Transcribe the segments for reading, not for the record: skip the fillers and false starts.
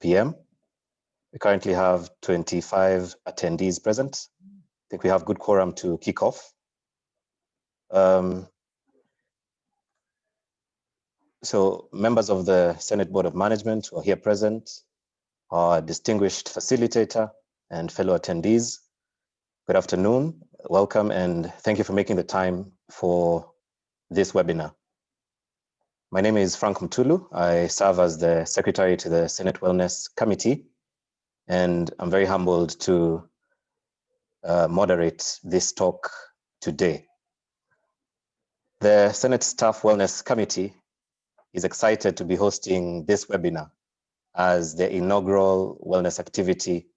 p.m. We currently have 25 attendees present. I think we have good quorum to kick off. So members of the Senate Board of Management who are here present, our distinguished facilitator and fellow attendees, good afternoon, welcome, and thank you for making the time for this webinar. My name is Frank Mtulu. I serve as the Secretary to the Senate Wellness Committee, and I'm very humbled to moderate this talk today. The Senate Staff Wellness Committee is excited to be hosting this webinar as the inaugural wellness activity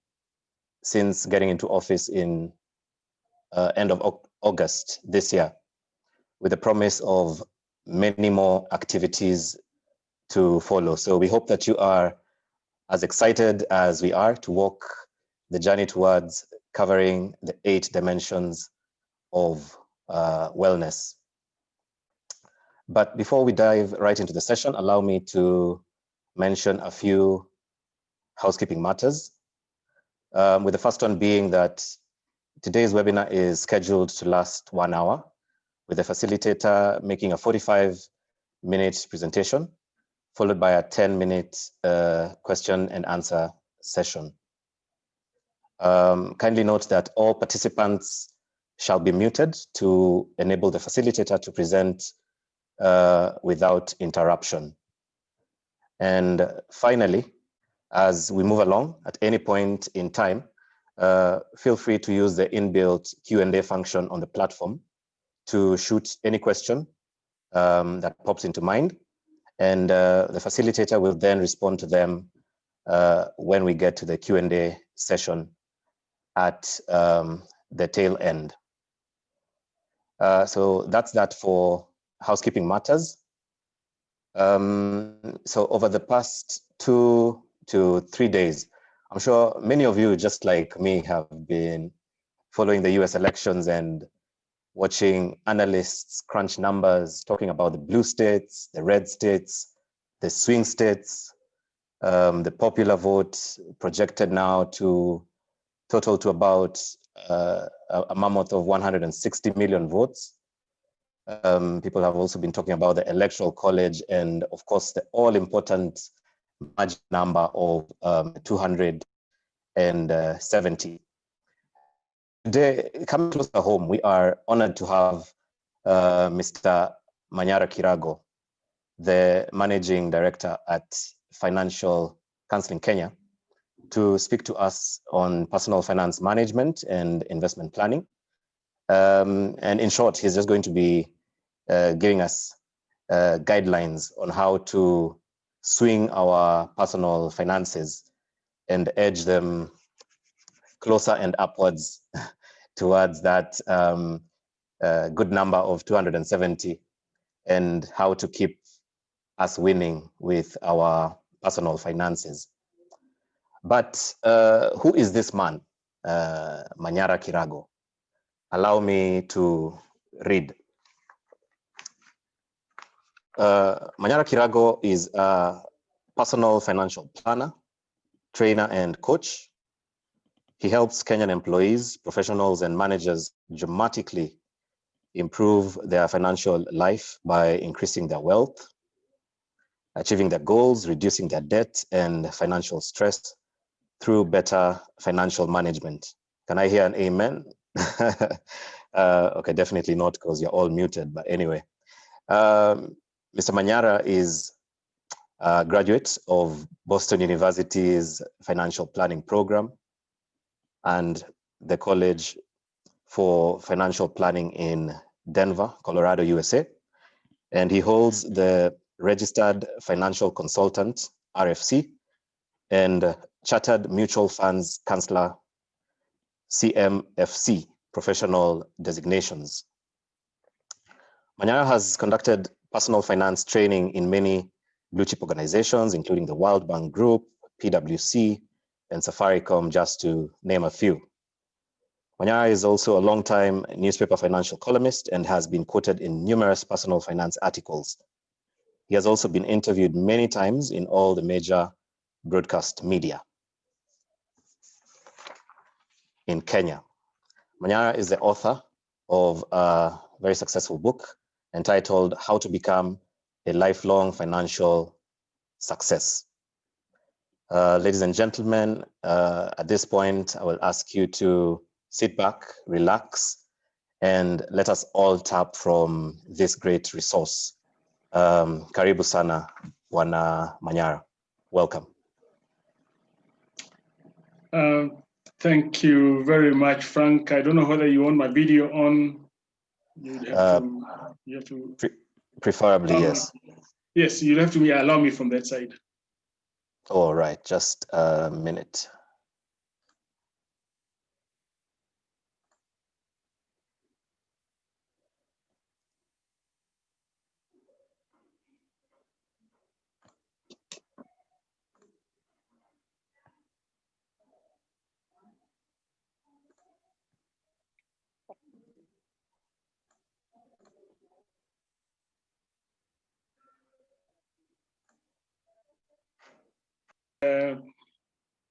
since getting into office in end of August this year, with the promise of many more activities to follow. So we hope that you are as excited as we are to walk the journey towards covering the 8 dimensions of wellness. But before we dive right into the session, allow me to mention a few housekeeping matters. With the first one being that today's webinar is scheduled to last 1 hour, with the facilitator making a 45-minute presentation, followed by a 10-minute question and answer session. Kindly note that all participants shall be muted to enable the facilitator to present without interruption. And finally, as we move along at any point in time, feel free to use the inbuilt Q&A function on the platform to shoot any question that pops into mind, and the facilitator will then respond to them when we get to the Q&A session at the tail end. So that's that for housekeeping matters. So over the past 2 to 3 days, I'm sure many of you, just like me, have been following the US elections and watching analysts crunch numbers, talking about the blue states, the red states, the swing states, the popular vote projected now to total to about a mammoth of 160 million votes. People have also been talking about the Electoral College and, of course, the all-important magic number of 270. Today, coming close to home, we are honored to have Mr. Manyara Kirago, the Managing Director at Financial Counseling Kenya, to speak to us on personal finance management and investment planning. And in short, he's just going to be giving us guidelines on how to swing our personal finances and edge them closer and upwards towards that good number of 270, and how to keep us winning with our personal finances. But who is this man, Manyara Kirago? Allow me to read. Manyara Kirago is a personal financial planner, trainer, and coach. He helps Kenyan employees, professionals, and managers dramatically improve their financial life by increasing their wealth, achieving their goals, reducing their debt and financial stress through better financial management. Can I hear an amen? Okay, definitely not, because you're all muted, but anyway. Mr. Manyara is a graduate of Boston University's financial planning program and the College for Financial Planning in Denver, Colorado, USA. And he holds the Registered Financial Consultant, RFC, and Chartered Mutual Funds Counselor, CMFC, professional designations. Manyara has conducted personal finance training in many blue chip organizations, including the World Bank Group, PwC, and Safaricom, just to name a few. Manyara is also a longtime newspaper financial columnist and has been quoted in numerous personal finance articles. He has also been interviewed many times in all the major broadcast media in Kenya. Manyara is the author of a very successful book entitled How to Become a Lifelong Financial Success. Ladies and gentlemen, at this point, I will ask you to sit back, relax, and let us all tap from this great resource. Karibu sana, Bwana Manyara. Welcome. Thank you very much, Frank. I don't know whether you want my video on. You have to. Preferably, yes. Yes, you'll have to allow me from that side. All right, just a minute.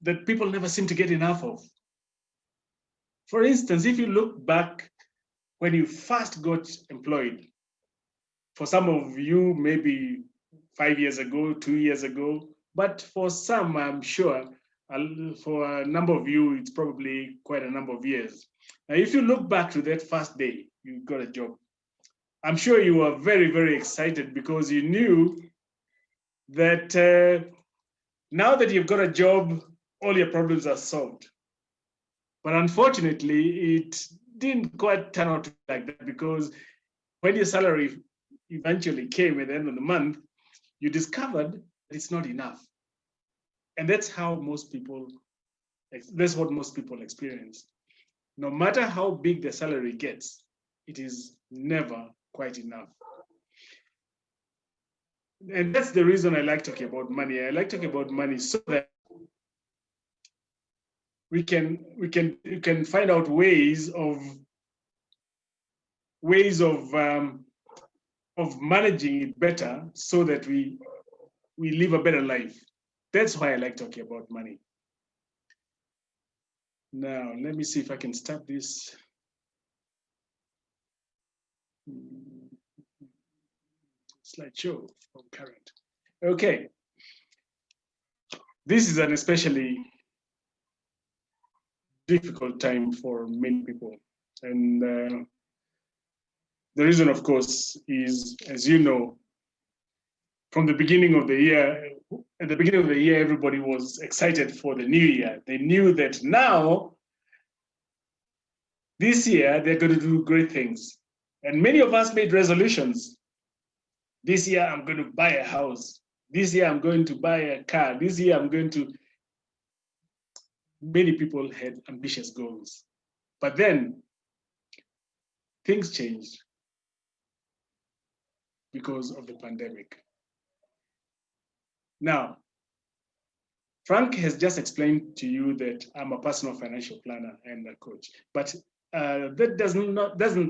That people never seem to get enough of. For instance, if you look back when you first got employed, for some of you, maybe 5 years ago, 2 years ago, but for some, I'm sure, for a number of you, it's probably quite a number of years. Now, if you look back to that first day you got a job, I'm sure you were very, very excited because you knew that now that you've got a job, all your problems are solved. But unfortunately, it didn't quite turn out like that, because when your salary eventually came at the end of the month, you discovered that it's not enough. And that's what most people experience. No matter how big the salary gets, it is never quite enough. And that's the reason I like talking about money. I like talking about money so that we can find out ways of managing it better, so that we live a better life. That's why I like talking about money. Now, let me see if I can start this. Slideshow from current. Okay. This is an especially difficult time for many people. And the reason, of course, is, as you know, from the beginning of the year, at the beginning of the year, everybody was excited for the new year. They knew that now, this year, they're going to do great things. And many of us made resolutions. This year, I'm going to buy a house. This year, I'm going to buy a car. This year, I'm going to... Many people had ambitious goals. But then, things changed because of the pandemic. Now, Frank has just explained to you that I'm a personal financial planner and a coach, but that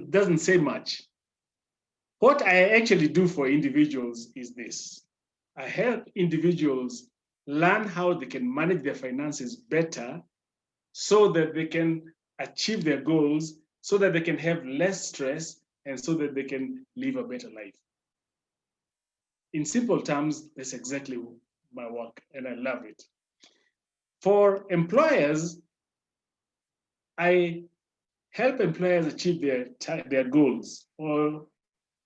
doesn't say much. What I actually do for individuals is this. I help individuals learn how they can manage their finances better, so that they can achieve their goals, so that they can have less stress, and so that they can live a better life. In simple terms, that's exactly my work, and I love it. For employers, I help employers achieve their goals, or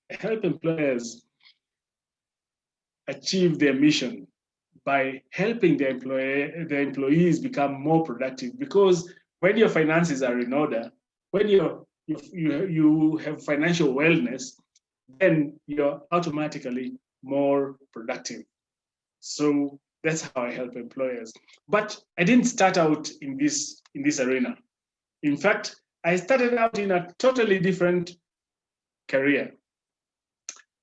help employers achieve their mission by helping the employees become more productive. Because when your finances are in order, when you have financial wellness, then you're automatically more productive. So that's how I help employers. But I didn't start out in this arena. In fact, I started out in a totally different career.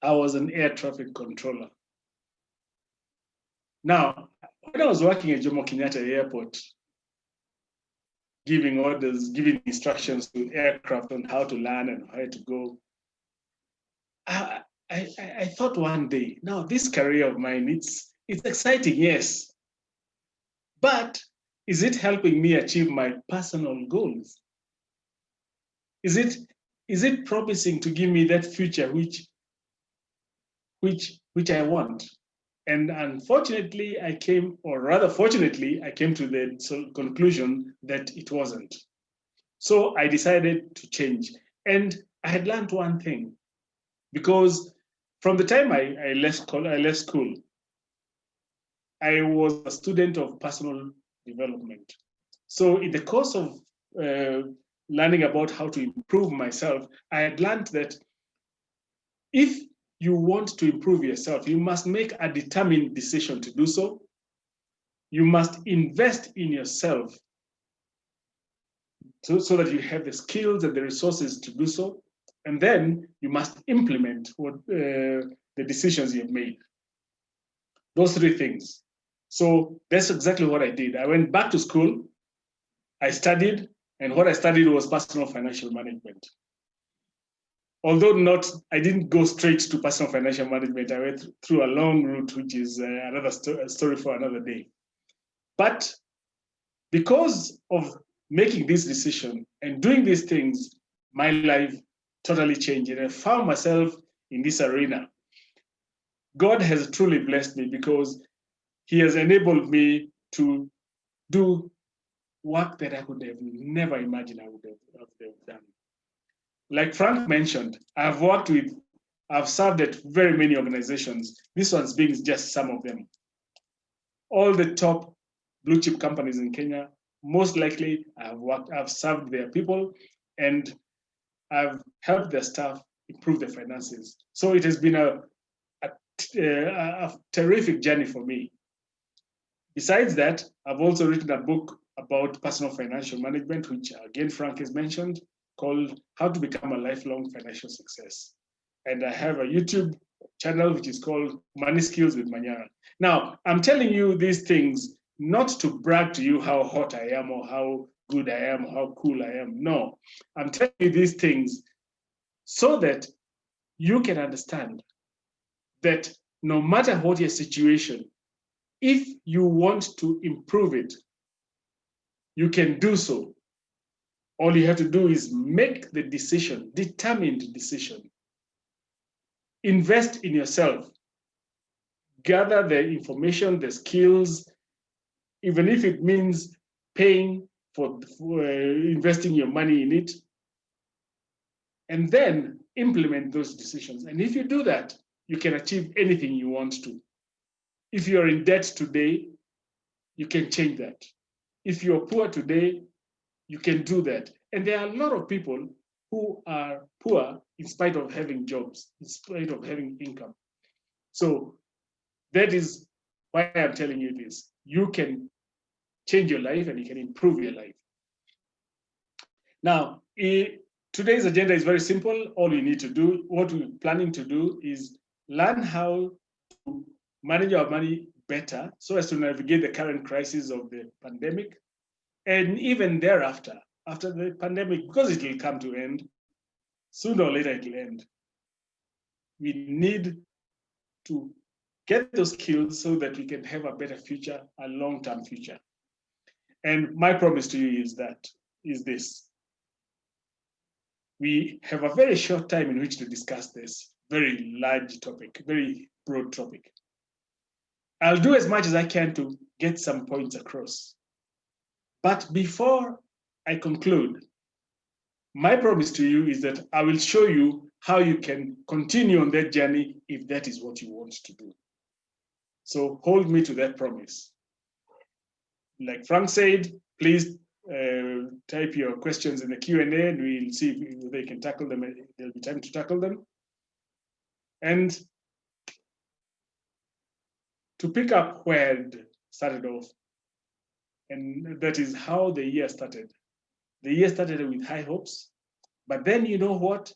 I was an air traffic controller. Now, when I was working at Jomo Kenyatta Airport, giving orders, giving instructions to aircraft on how to land and where to go, I thought one day, now this career of mine, it's exciting, yes, But is it helping me achieve my personal goals? Is it promising to give me that future which I want? And unfortunately, I came, or rather fortunately, I came to the conclusion that it wasn't. So I decided to change. And I had learned one thing, because from the time I left school, I was a student of personal development. So in the course of learning about how to improve myself, I had learned that if you want to improve yourself, you must make a determined decision to do so. You must invest in yourself so that you have the skills and the resources to do so. And then you must implement the decisions you've made. Those three things. So that's exactly what I did. I went back to school, I studied, and what I studied was personal financial management. Although I didn't go straight to personal financial management. I went through a long route, which is another story for another day. But because of making this decision and doing these things, my life totally changed. And I found myself in this arena. God has truly blessed me because He has enabled me to do work that I could have never imagined I would have done. Like Frank mentioned, I've served at very many organizations. This one's being just some of them. All the top blue chip companies in Kenya, most likely I've served their people, and I've helped their staff improve their finances. So it has been a terrific journey for me. Besides that, I've also written a book about personal financial management, which again Frank has mentioned, called How to Become a Lifelong Financial Success. And I have a YouTube channel which is called Money Skills with Manyara. Now, I'm telling you these things not to brag to you how hot I am or how good I am, or how cool I am. No, I'm telling you these things so that you can understand that no matter what your situation, if you want to improve it, you can do so. All you have to do is make the decision, determined decision. Invest in yourself. Gather the information, the skills, even if it means paying for investing your money in it, and then implement those decisions. And if you do that, you can achieve anything you want to. If you're in debt today, you can change that. If you're poor today, you can do that. And there are a lot of people who are poor in spite of having jobs, in spite of having income. So that is why I'm telling you this. You can change your life and you can improve your life. Now, today's agenda is very simple. All you need to do, what we're planning to do, is learn how to manage our money better so as to navigate the current crisis of the pandemic. And even thereafter, after the pandemic, because it will come to end, sooner or later it will end. We need to get those skills so that we can have a better future, a long-term future. And my promise to you is this. We have a very short time in which to discuss this very large topic, very broad topic. I'll do as much as I can to get some points across. But before I conclude, my promise to you is that I will show you how you can continue on that journey if that is what you want to do. So hold me to that promise. Like Frank said, please type your questions in the Q&A and we'll see if they can tackle them. There'll be time to tackle them. And to pick up where it started off, and that is how the year started. The year started with high hopes, but then you know what?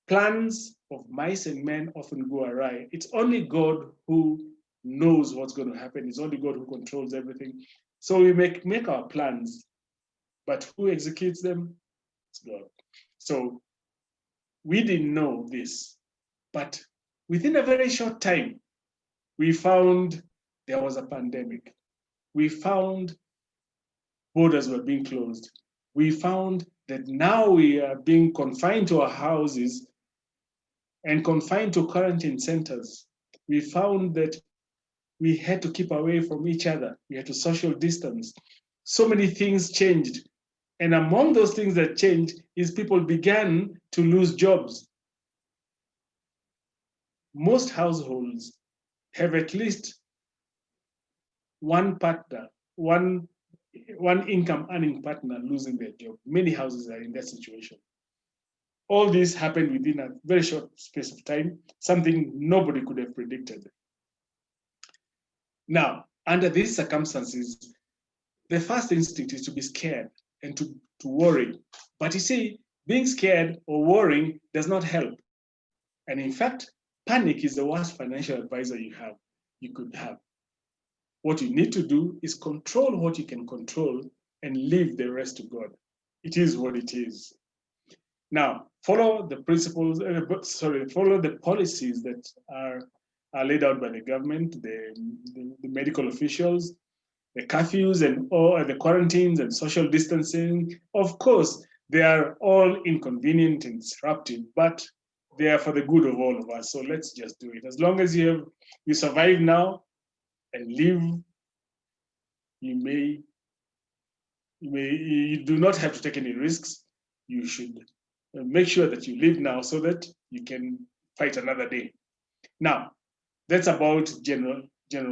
Plans of mice and men often go awry. It's only God who knows what's going to happen. It's only God who controls everything. So we make our plans, but who executes them? It's God. So we didn't know this, but within a very short time, we found there was a pandemic. we found borders were being closed. We found that now we are being confined to our houses and confined to quarantine centers. We found that we had to keep away from each other. We had to social distance. So many things changed. And among those things that changed is people began to lose jobs. Most households have at least one partner, one income earning partner losing their job. Many houses are in that situation. All this happened within a very short space of time, something nobody could have predicted. Now, under these circumstances, the first instinct is to be scared and to worry. But you see, being scared or worrying does not help. And in fact, panic is the worst financial advisor you could have. What you need to do is control what you can control and leave the rest to God. It is what it is. Now, follow the principles, follow the policies that are laid out by the government, the medical officials, the curfews and all the quarantines and social distancing. Of course, they are all inconvenient and disruptive, but they are for the good of all of us. So let's just do it. As long as you survive now and live, you do not have to take any risks. You should make sure that you live now so that you can fight another day. Now, that's about general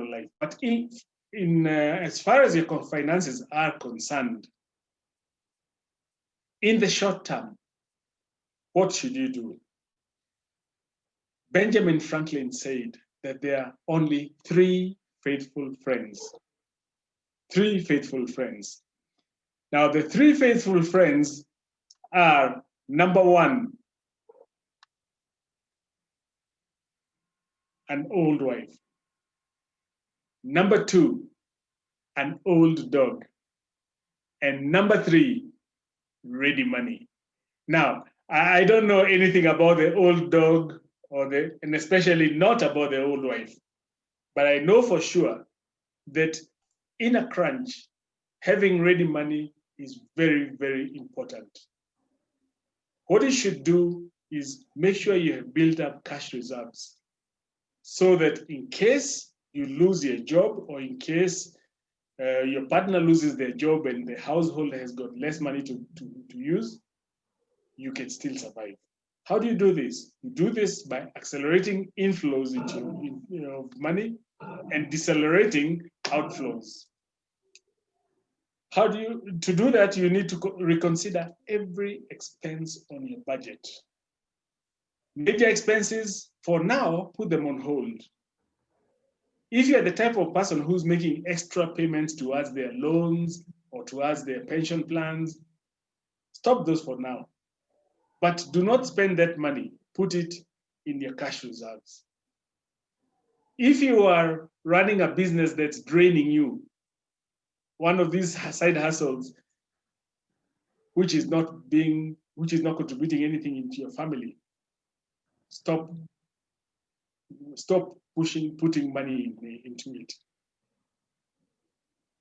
life. But as far as your finances are concerned, in the short term, what should you do? Benjamin Franklin said that there are only 3 faithful friends. 3 faithful friends. Now, the 3 faithful friends are, number 1, an old wife. Number 2, an old dog. And number 3, ready money. Now, I don't know anything about the old dog and especially not about the old wife, but I know for sure that in a crunch, having ready money is very, very important. What you should do is make sure you have built up cash reserves so that in case you lose your job or in case your partner loses their job and the household has got less money to use, you can still survive. How do you do this? You do this by accelerating inflows into money and decelerating outflows. To do that, you need to reconsider every expense on your budget. Major expenses, for now, put them on hold. If you're the type of person who's making extra payments towards their loans or towards their pension plans, stop those for now. But do not spend that money. Put it in your cash reserves. If you are running a business that's draining you, one of these side hustles, which is not contributing anything into your family, stop putting money into it.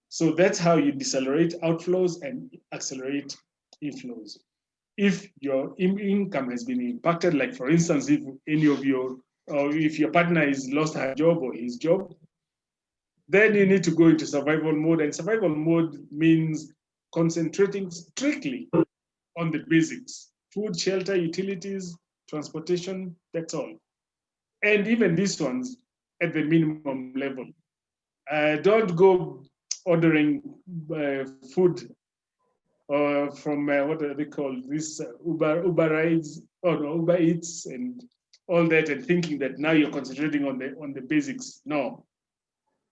So that's how you decelerate outflows and accelerate inflows. If your income has been impacted, like for instance, if your partner has lost her job or his job, then you need to go into survival mode. And survival mode means concentrating strictly on the basics: food, shelter, utilities, transportation, that's all. And even these ones at the minimum level. Don't go ordering food from what are they called? This Uber rides, Uber Eats and all that, and thinking that now you're concentrating on the basics. No,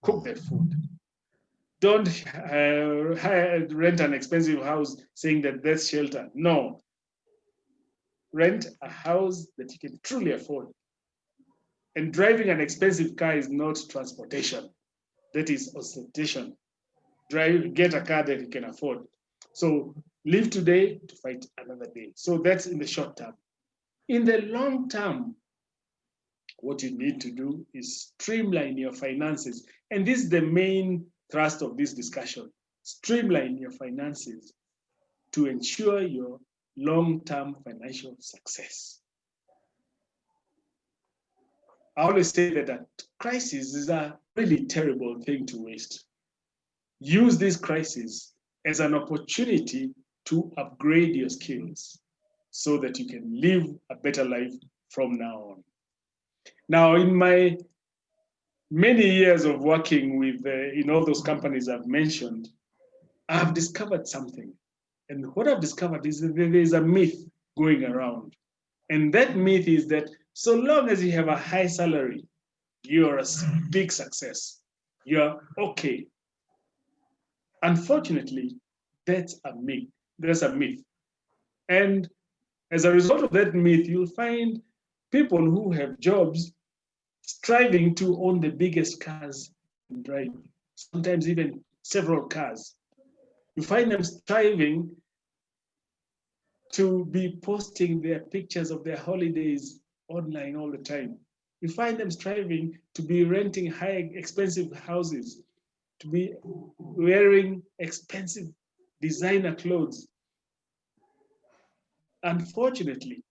cook that food. Don't rent an expensive house saying that that's shelter. No, rent a house that you can truly afford. And driving an expensive car is not transportation. That is ostentation. Get a car that you can afford. So live today to fight another day. So that's in the short term. In the long term, what you need to do is streamline your finances. And this is the main thrust of this discussion. Streamline your finances to ensure your long-term financial success. I always say that a crisis is a really terrible thing to waste. Use this crisis as an opportunity to upgrade your skills so that you can live a better life from now on. Now, in my many years of working with in all those companies I've mentioned, I've discovered something. And what I've discovered is that there is a myth going around. And that myth is that so long as you have a high salary, you're a big success. You're okay. Unfortunately, that's a myth. There's a myth. And as a result of that myth, you'll find people who have jobs striving to own the biggest cars and drive, sometimes even several cars. You find them striving to be posting their pictures of their holidays online all the time. You find them striving to be renting high, expensive houses, to be wearing expensive designer clothes. Unfortunately,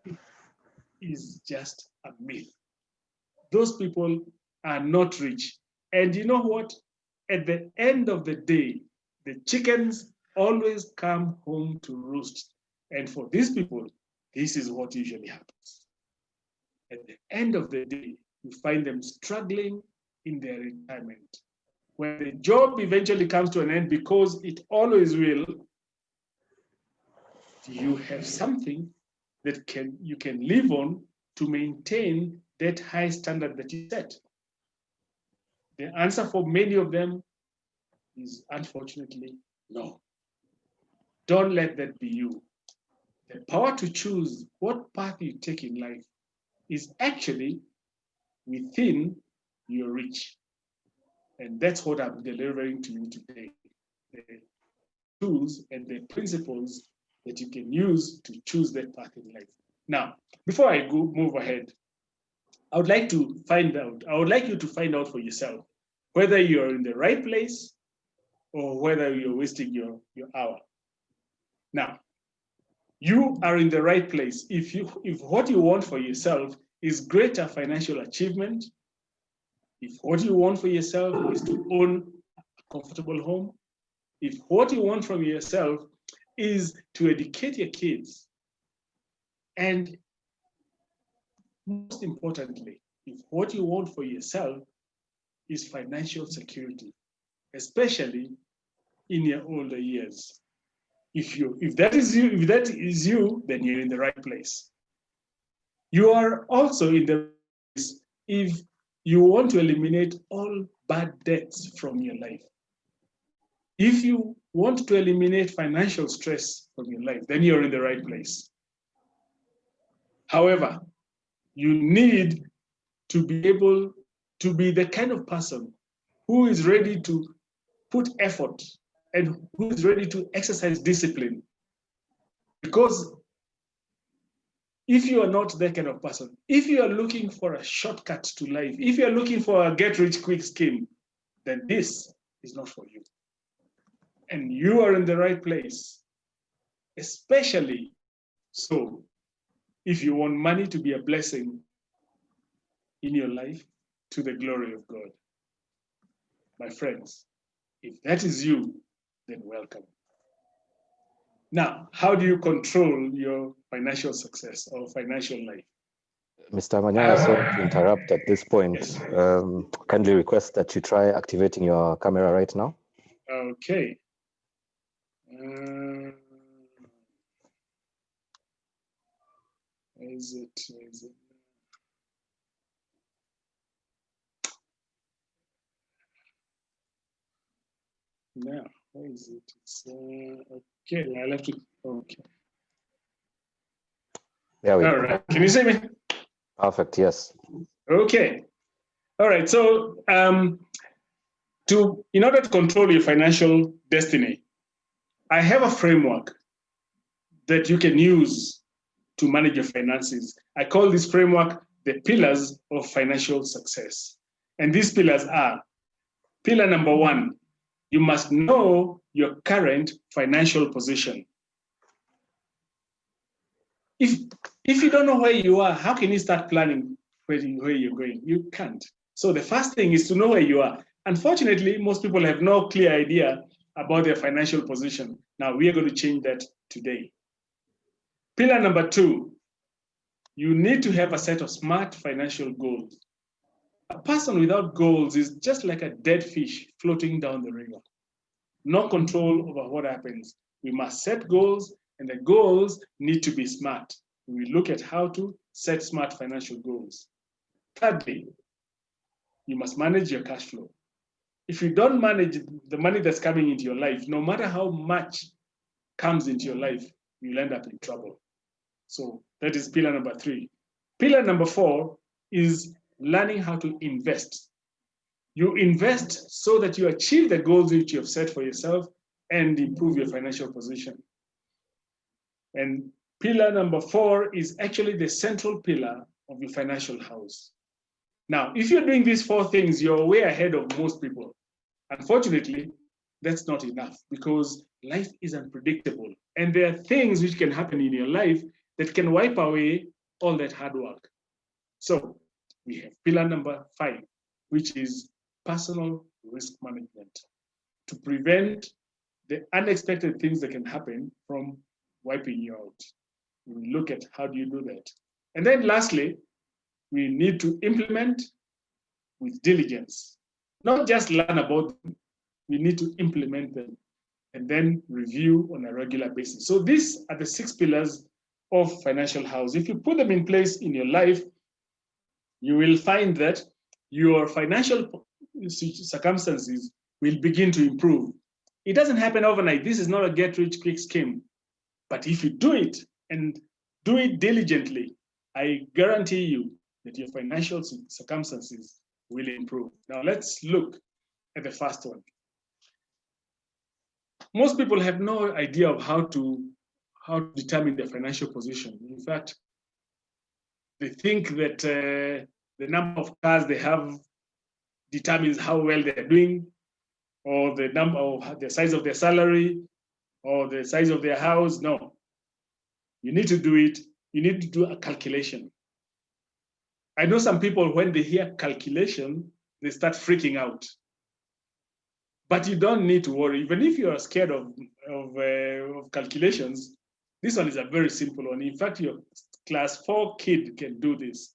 it is just a myth. Those people are not rich. And you know what? At the end of the day, the chickens always come home to roost. And for these people, this is what usually happens. At the end of the day, you find them struggling in their retirement. When the job eventually comes to an end, because it always will, you have something that you can live on to maintain that high standard that you set. The answer for many of them is unfortunately no. Don't let that be you. The power to choose what path you take in life is actually within your reach. And that's what I'm delivering to you today. The tools and the principles that you can use to choose that path in life. Now, before I move ahead, I would like you to find out for yourself whether you're in the right place or whether you're wasting your hour. Now, you are in the right place if what you want for yourself is greater financial achievement, if what you want for yourself is to own a comfortable home, if what you want from yourself is to educate your kids, and most importantly, if what you want for yourself is financial security, especially in your older years. If that is you, then you're in the right place. You are also in the right place if you want to eliminate all bad debts from your life. If you want to eliminate financial stress from your life, then you're in the right place. However, you need to be able to be the kind of person who is ready to put effort and who is ready to exercise discipline. Because if you are not that kind of person, if you are looking for a shortcut to life, if you are looking for a get-rich-quick scheme, then this is not for you. And you are in the right place, especially so if you want money to be a blessing in your life to the glory of God. My friends, if that is you, then welcome. Now, how do you control your financial success or financial life? Mr. Manyara, sorry to interrupt at this point. Yes. Kindly request that you try activating your camera right now. Okay. Is it? Now, where is it? It's, okay, I'll have to. Okay. There we All go. right. Can you see me? Perfect. Yes. Okay. All right. So, in order to control your financial destiny, I have a framework that you can use to manage your finances. I call this framework the pillars of financial success. And these pillars are Pillar number 1, you must know your current financial position. If you don't know where you are, how can you start planning where you're going? You can't. So the first thing is to know where you are. Unfortunately, most people have no clear idea about their financial position. Now, we are going to change that today. Pillar number 2, you need to have a set of smart financial goals. A person without goals is just like a dead fish floating down the river. No control over what happens. We must set goals, and the goals need to be smart. We look at how to set smart financial goals. Thirdly, you must manage your cash flow. If you don't manage the money that's coming into your life, no matter how much comes into your life, you'll end up in trouble. So that is pillar number 3. Pillar number 4 is learning how to invest. You invest so that you achieve the goals which you have set for yourself and improve your financial position. And pillar number 4 is actually the central pillar of your financial house. Now, if you're doing these 4 things, you're way ahead of most people. Unfortunately, that's not enough because life is unpredictable. And there are things which can happen in your life that can wipe away all that hard work. So we have pillar number 5, which is personal risk management, to prevent the unexpected things that can happen from wiping you out. We look at how do you do that. And then lastly, we need to implement with diligence, not just learn about them, we need to implement them and then review on a regular basis. So these are the 6 pillars of financial house. If you put them in place in your life, you will find that your financial circumstances will begin to improve. It doesn't happen overnight. This is not a get-rich-quick scheme. But if you do it and do it diligently, I guarantee you that your financial circumstances will improve. Now let's look at the first one. Most people have no idea of how to determine their financial position. In fact, they think that the number of cars they have determines how well they're doing, or the number of the size of their salary, or the size of their house. No, you need to do it. You need to do a calculation. I know some people, when they hear calculation, they start freaking out. But you don't need to worry. Even if you are scared of calculations, this one is a very simple one. In fact, your class 4 kid can do this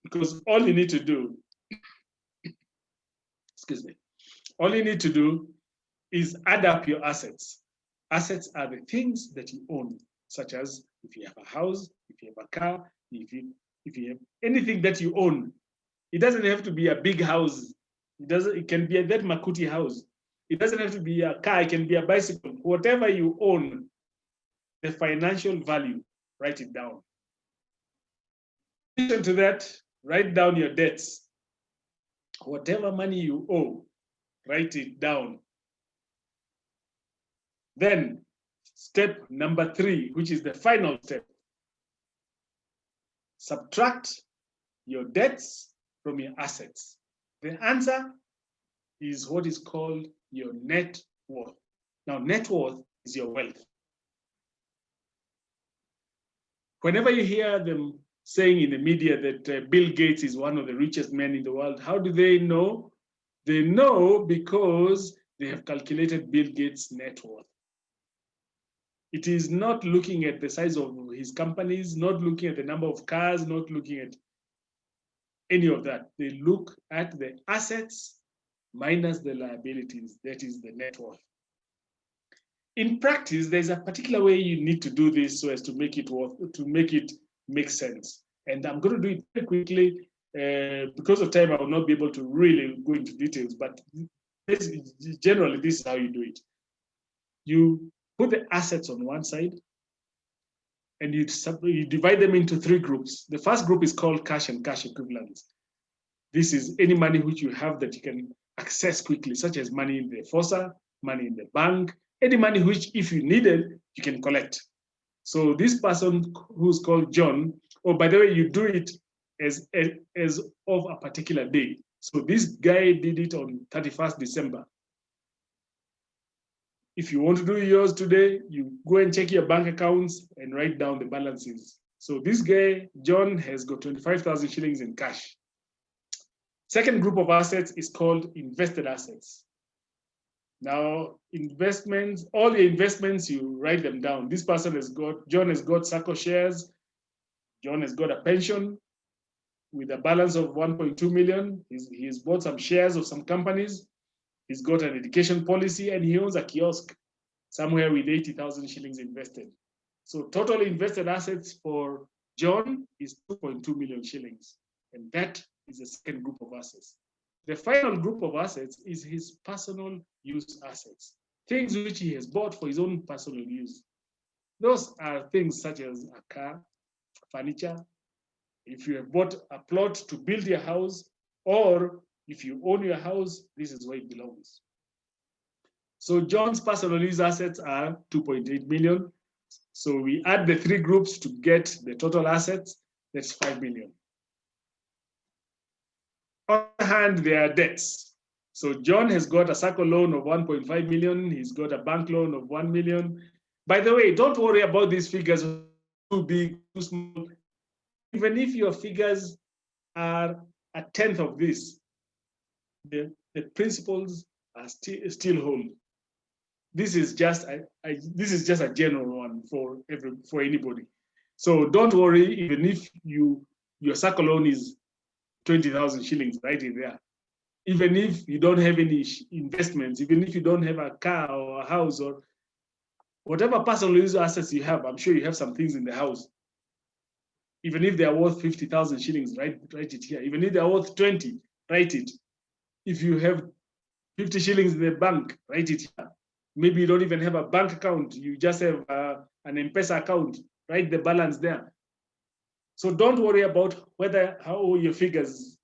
because all you need to do, all you need to do is add up your assets. Assets are the things that you own, such as if you have a house, if you have a car, if you have anything that you own. It doesn't have to be a big house. It can be a that Makuti house. It doesn't have to be a car, it can be a bicycle. Whatever you own, the financial value, write it down. In addition to that, write down your debts. Whatever money you owe, write it down. Then, step number 3, which is the final step. Subtract your debts from your assets. The answer is what is called your net worth. Now, net worth is your wealth. Whenever you hear them saying in the media that Bill Gates is one of the richest men in the world, how do they know? They know because they have calculated Bill Gates' net worth. It is not looking at the size of his companies, not looking at the number of cars, not looking at any of that. They look at the assets minus the liabilities, that is the net worth. In practice, there's a particular way you need to do this so as to make it make sense. And I'm going to do it very quickly. Because of time, I will not be able to really go into details, but generally, this is how you do it. You put the assets on one side, and you divide them into 3 groups. The first group is called cash and cash equivalents. This is any money which you have that you can access quickly, such as money in the FOSA, money in the bank, any money which, if you needed, you can collect. So this person who's called John, oh, by the way, you do it as of a particular day. So this guy did it on 31st December. If you want to do yours today, you go and check your bank accounts and write down the balances. So this guy, John, has got 25,000 shillings in cash. Second group of assets is called invested assets. Now, investments, all the investments, you write them down. This person has got, John has got SACCO shares. John has got a pension with a balance of 1.2 million. He's bought some shares of some companies. He's got an education policy, and he owns a kiosk somewhere with 80,000 shillings invested. So total invested assets for John is 2.2 million shillings. And that is the second group of assets. The final group of assets is his personal use assets, things which he has bought for his own personal use. Those are things such as a car, furniture. If you have bought a plot to build your house, or if you own your house, this is where it belongs. So John's personal use assets are 2.8 million. So we add the three groups to get the total assets, that's 5 million. On the other hand, there are debts. So John has got a SACCO loan of 1.5 million. He's got a bank loan of 1 million. By the way, don't worry about these figures, too big, too small. Even if your figures are a tenth of this, the principles are still hold. This is just a general one for anybody. So don't worry, even if your SACCO loan is 20,000 shillings, right in there. Even if you don't have any investments, even if you don't have a car or a house or whatever personal use assets you have, I'm sure you have some things in the house. Even if they are worth 50,000 shillings, write it here. Even if they are worth 20, write it. If you have 50 shillings in the bank, write it here. Maybe you don't even have a bank account. You just have an M-Pesa account. Write the balance there. So don't worry about how your figures,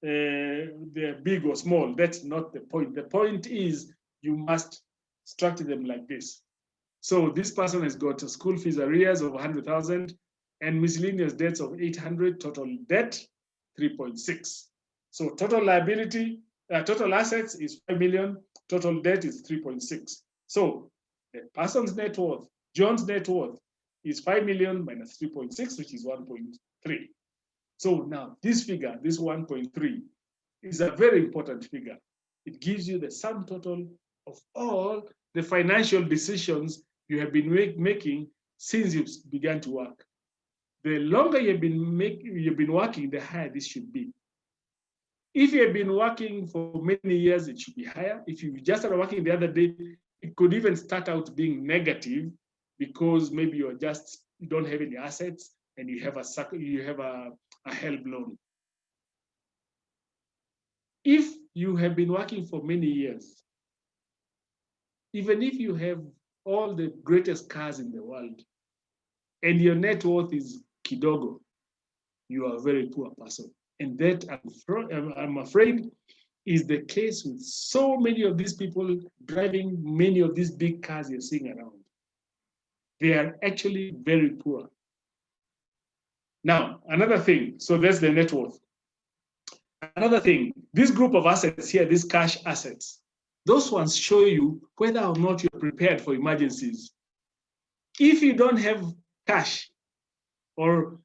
they're big or small. That's not the point. The point is you must structure them like this. So this person has got a school fees arrears of 100,000 and miscellaneous debts of 800, total debt 3.6. So total liability, total assets is 5 million, total debt is 3.6. So the person's net worth, John's net worth, is 5 million minus 3.6, which is 1.3. So now this figure, this 1.3, is a very important figure. It gives you the sum total of all the financial decisions you have been making since you began to work. The longer you've been working, the higher this should be. If you have been working for many years, it should be higher. If you just started working the other day, it could even start out being negative because maybe you don't have any assets and you have a HELB loan. If you have been working for many years, even if you have all the greatest cars in the world and your net worth is kidogo, you are a very poor person. And that, I'm afraid, is the case with so many of these people driving many of these big cars you're seeing around. They are actually very poor. Now, another thing, so that's the net worth. Another thing, this group of assets here, these cash assets, those ones show you whether or not you're prepared for emergencies. If you don't have cash or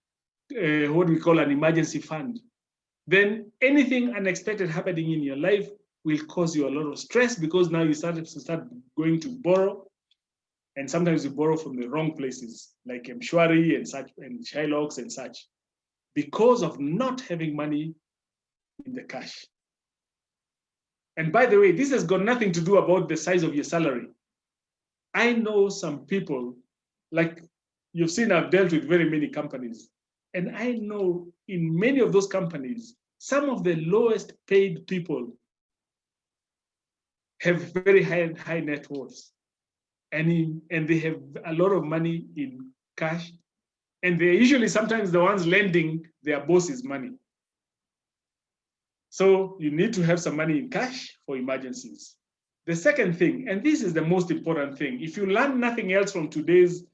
what we call an emergency fund, then anything unexpected happening in your life will cause you a lot of stress because now you start going to borrow, and sometimes you borrow from the wrong places like Mshwari and such and Shylocks and such because of not having money in the cash. And by the way, this has got nothing to do about the size of your salary. I know some people, like you've seen, I've dealt with very many companies. And I know in many of those companies, some of the lowest paid people have very high net worths. And they have a lot of money in cash. And they're usually sometimes the ones lending their bosses money. So you need to have some money in cash for emergencies. The second thing, and this is the most important thing, if you learn nothing else from today's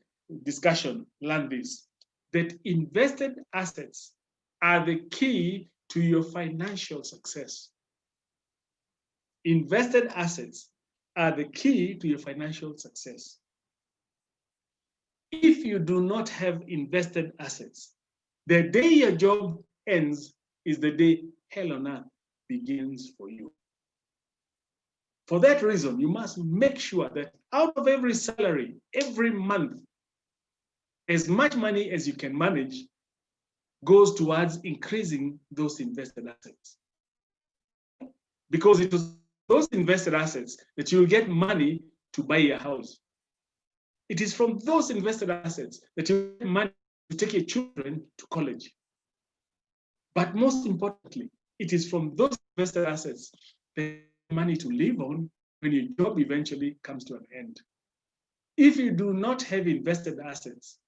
discussion, learn this, that invested assets are the key to your financial success. invested assets are the key to your financial success. If you do not have invested assets, the day your job ends is the day hell on earth begins for you. For that reason, you must make sure that out of every salary, every month, as much money as you can manage goes towards increasing those invested assets. Because it was those invested assets that you'll get money to buy your house. It is from those invested assets that you get money to take your children to college. But most importantly, it is from those invested assets that you get money to live on when your job eventually comes to an end. If you do not have invested assets,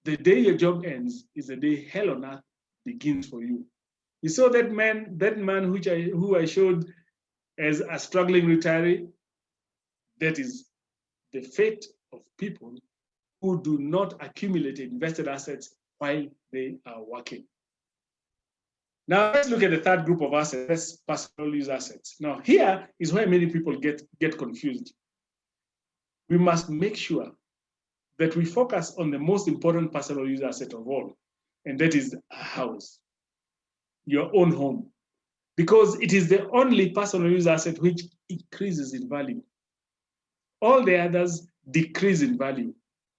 the day your job ends is the day hell on earth begins for you. You saw that man who I showed as a struggling retiree. That is the fate of people who do not accumulate invested assets while they are working. Now let's look at the third group of assets, personal use assets. Now here is where many people get confused. We must make sure that we focus on the most important personal use asset of all, and that is a house, your own home, because it is the only personal use asset which increases in value. All the others decrease in value,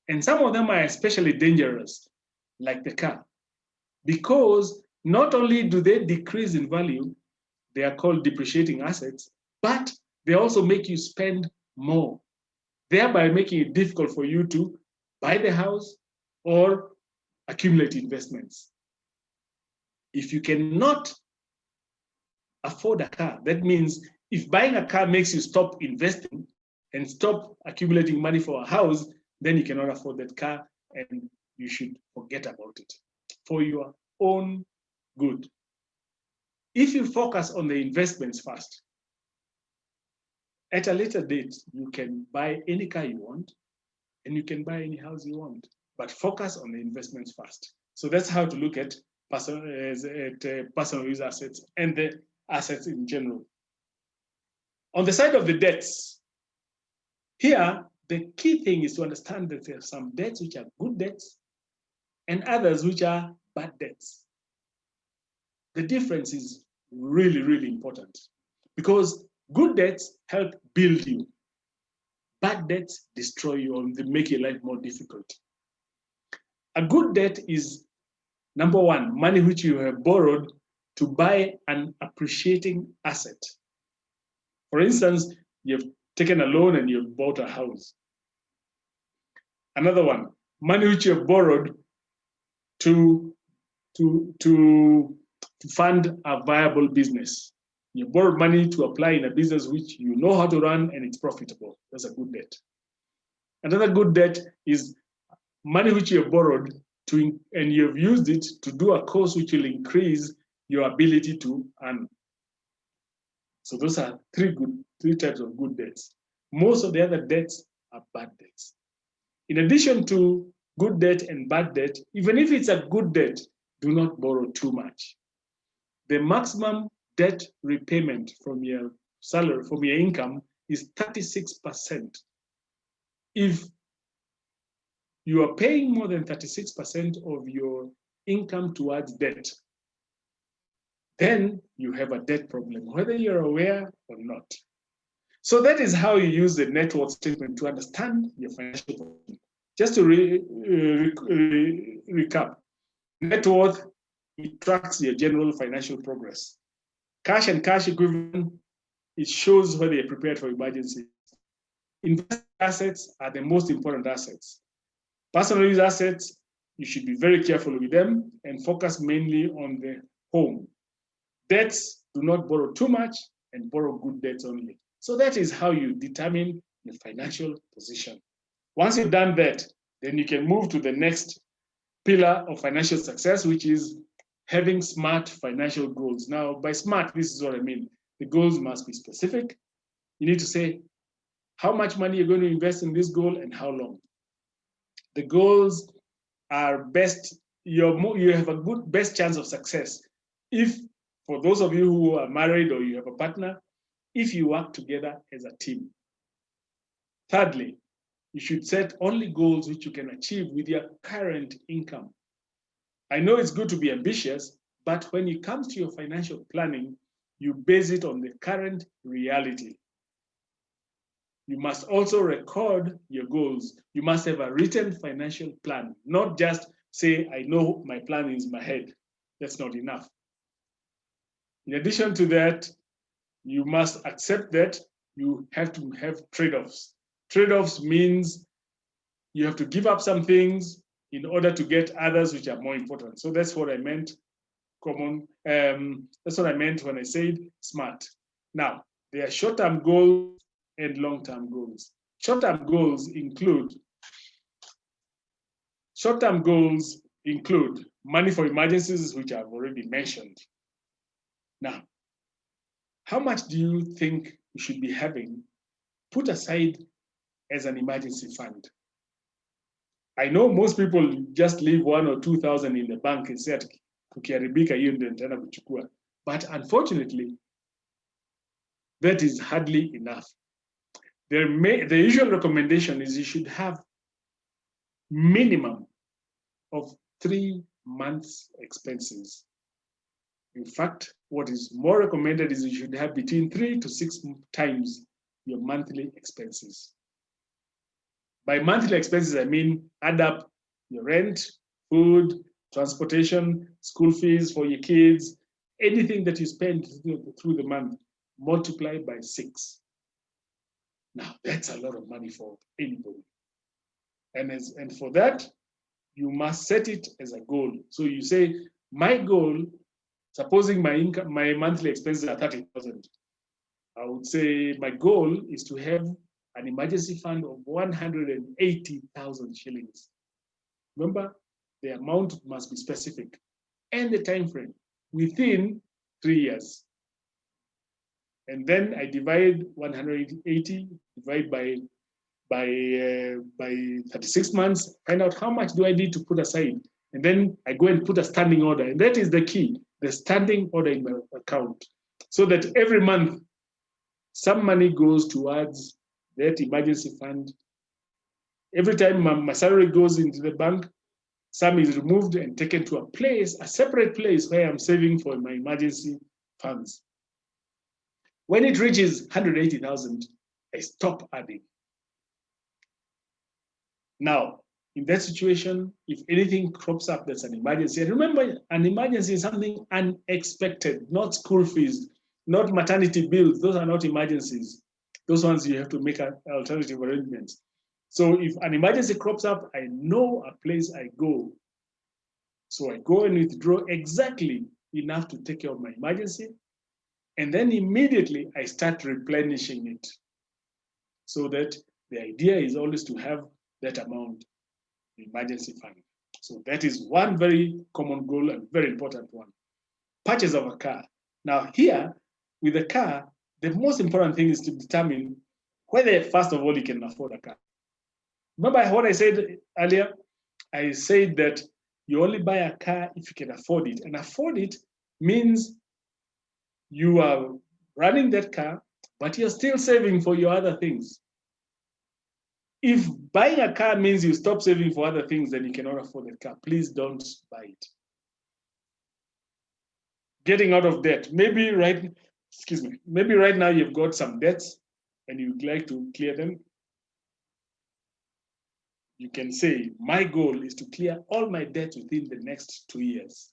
and some of them are especially dangerous, like the car, because not only do they decrease in value, they are called depreciating assets, but they also make you spend more, thereby making it difficult for you to buy the house or accumulate investments. If you cannot afford a car, that means if buying a car makes you stop investing and stop accumulating money for a house, then you cannot afford that car and you should forget about it for your own good. If you focus on the investments first, at a later date, you can buy any car you want and you can buy any house you want, but focus on the investments first. So that's how to look at personal use assets and the assets in general. On the side of the debts, here, the key thing is to understand that there are some debts which are good debts and others which are bad debts. The difference is really, really important because good debts help build you. Bad debts destroy you or they make your life more difficult. A good debt is, number one, money which you have borrowed to buy an appreciating asset. For instance, you've taken a loan and you've bought a house. Another one, money which you have borrowed to fund a viable business. You borrowed money to apply in a business which you know how to run and it's profitable. That's a good debt. Another good debt is money which you have borrowed and you have used it to do a course which will increase your ability to earn. So those are three types of good debts. Most of the other debts are bad debts. In addition to good debt and bad debt, even if it's a good debt, do not borrow too much. The maximum debt repayment from your salary, from your income, is 36%. If you are paying more than 36% of your income towards debt, then you have a debt problem, whether you're aware or not. So that is how you use the net worth statement to understand your financial position. Just to recap, net worth, it tracks your general financial progress. Cash and cash equivalent, it shows whether you're prepared for emergencies. Invested assets are the most important assets. Personal use assets, you should be very careful with them and focus mainly on the home. Debts, do not borrow too much and borrow good debts only. So that is how you determine your financial position. Once you've done that, then you can move to the next pillar of financial success, which is having smart financial goals. Now, by smart, this is what I mean. The goals must be specific. You need to say how much money you're going to invest in this goal and how long. The goals are best, you have a good best chance of success if For those of you who are married or you have a partner, if you work together as a team. Thirdly, you should set only goals which you can achieve with your current income. I know it's good to be ambitious, but when it comes to your financial planning, you base it on the current reality. You must also record your goals. You must have a written financial plan, not just say, I know my plan is in my head. That's not enough. In addition to that, you must accept that you have to have trade-offs. Trade-offs means you have to give up some things in order to get others which are more important. So that's what I meant. That's what I meant when I said SMART. Now, there are short-term goals and long-term goals. Short-term goals include money for emergencies, which I've already mentioned. Now, how much do you think you should be having put aside as an emergency fund? I know most people just leave 1,000 or 2,000 in the bank and say, kukiharibika hiyo ndio nitaenda kuchukua. But unfortunately, that is hardly enough. The usual recommendation is you should have minimum of 3 months expenses. In fact, what is more recommended is you should have between 3 to 6 times your monthly expenses. By monthly expenses, I mean add up your rent, food, transportation, school fees for your kids, anything that you spend through the month, multiply by 6. Now, that's a lot of money for anybody. And for that, you must set it as a goal. So you say, my goal, supposing my income, my monthly expenses are 30,000. I would say my goal is to have an emergency fund of 180,000 shillings. Remember, the amount must be specific and the time frame within 3 years. And then I divide 180 divide by 36 months, find out how much do I need to put aside. And then I go and put a standing order. And that is the key, the standing order in my account. So that every month, some money goes towards that emergency fund. Every time my salary goes into the bank, some is removed and taken to a separate place where I'm saving for my emergency funds. When it reaches 180,000, I stop adding. Now, in that situation, if anything crops up that's an emergency, remember, an emergency is something unexpected, not school fees, not maternity bills. Those are not emergencies. Those ones you have to make alternative arrangements. So if an emergency crops up, I know a place I go. So I go and withdraw exactly enough to take care of my emergency. And then immediately I start replenishing it. So that the idea is always to have that amount, the emergency fund. So that is one very common goal and very important one. Purchase of a car. Now here, with a car, the most important thing is to determine whether, first of all, you can afford a car. Remember what I said earlier? I said that you only buy a car if you can afford it. And afford it means you are running that car, but you're still saving for your other things. If buying a car means you stop saving for other things, then you cannot afford that car. Please don't buy it. Getting out of debt. Maybe right now you've got some debts and you'd like to clear them. You can say, my goal is to clear all my debts within the next 2 years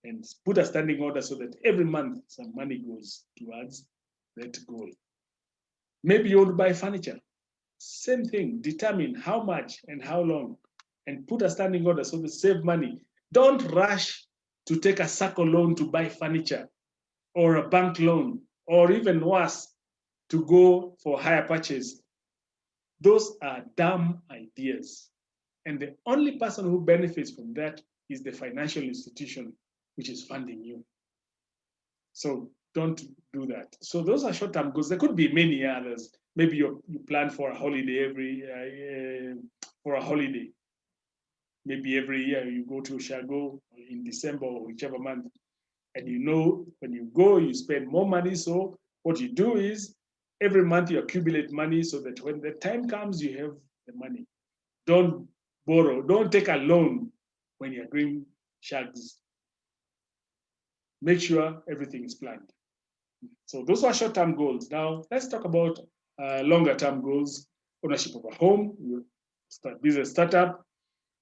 and put a standing order so that every month some money goes towards that goal. Maybe you want to buy furniture. Same thing, determine how much and how long and put a standing order so that save money. Don't rush to take a SACCO loan to buy furniture or a bank loan, or even worse, to go for hire purchase. Those are dumb ideas. And the only person who benefits from that is the financial institution which is funding you. So don't do that. So those are short-term goals. There could be many others. Maybe you plan for a holiday Maybe every year you go to Shago in December or whichever month, And you know, when you go, you spend more money. So what you do is every month you accumulate money so that when the time comes, you have the money. Don't borrow, don't take a loan when you're doing shags. Make sure everything is planned. So those are short-term goals. Now let's talk about longer-term goals: ownership of a home, business startup,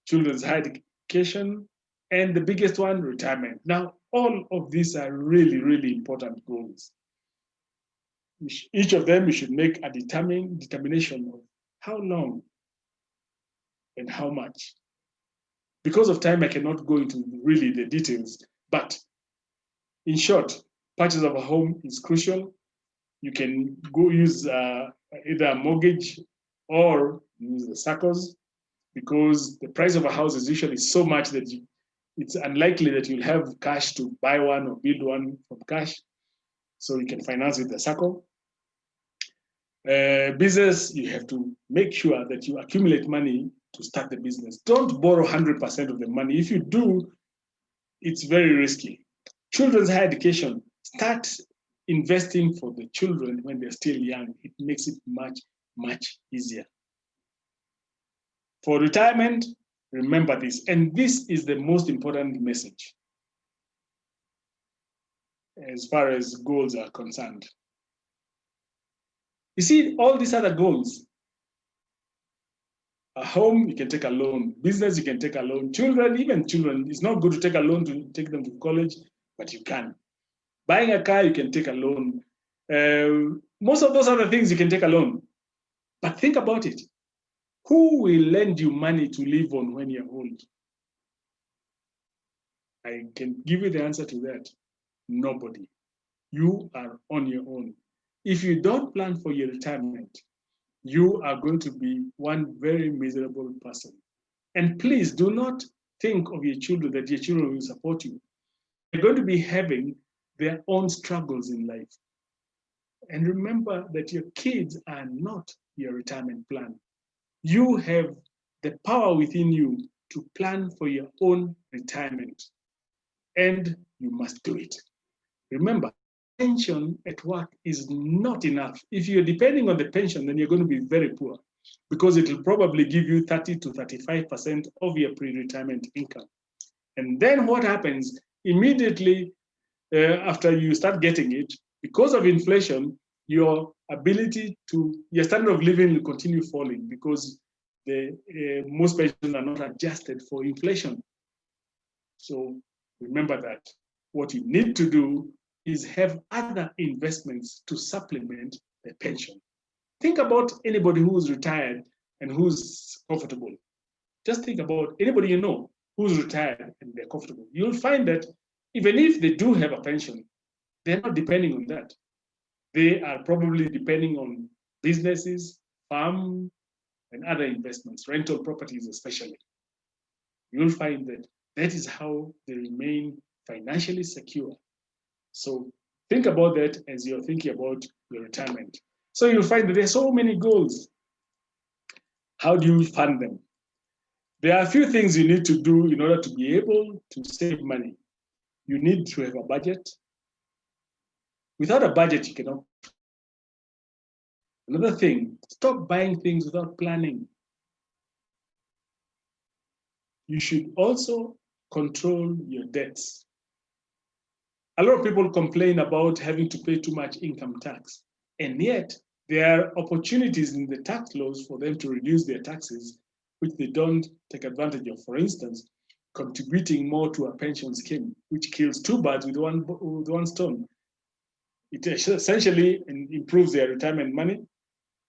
children's higher education, and the biggest one, retirement. Now, all of these are really, really important goals. Each of them, you should make a determination of how long and how much. Because of time, I cannot go into really the details, but in short, purchase of a home is crucial. You can go use either a mortgage or use the SACCOs, because the price of a house is usually so much that it's unlikely that you'll have cash to buy one or build one from cash. So you can finance with the SACCO. Business, you have to make sure that you accumulate money to start the business. Don't borrow 100% of the money. If you do, it's very risky. Children's higher education, start investing for the children when they're still young. It makes it much, much easier. For retirement, remember this, and this is the most important message as far as goals are concerned. You see, all these other goals, a home, you can take a loan. Business, you can take a loan. Children, even children, it's not good to take a loan to take them to college, but you can. Buying a car, you can take a loan. Most of those other things, you can take a loan. But think about it. Who will lend you money to live on when you're old? I can give you the answer to that. Nobody. You are on your own. If you don't plan for your retirement, you are going to be one very miserable person. And please do not think of your children that your children will support you. They're going to be having their own struggles in life. And remember that your kids are not your retirement plan. You have the power within you to plan for your own retirement, and you must do it. Remember, pension at work is not enough. If you're depending on the pension, then you're going to be very poor, because it will probably give you 30 to 35% of your pre-retirement income. And then what happens immediately after you start getting it, because of inflation, your standard of living will continue falling, because most pensions are not adjusted for inflation. So remember that what you need to do is have other investments to supplement the pension. Think about anybody who's retired and who's comfortable. Just think about anybody you know who's retired and they're comfortable. You'll find that even if they do have a pension, they're not depending on that. They are probably depending on businesses, farm, and other investments, rental properties especially. You'll find that that is how they remain financially secure. So think about that as you're thinking about your retirement. So you'll find that there are so many goals. How do you fund them? There are a few things you need to do in order to be able to save money. You need to have a budget. Without a budget, you cannot. Another thing, stop buying things without planning. You should also control your debts. A lot of people complain about having to pay too much income tax, and yet there are opportunities in the tax laws for them to reduce their taxes, which they don't take advantage of. For instance, contributing more to a pension scheme, which kills two birds with one stone. It essentially improves their retirement money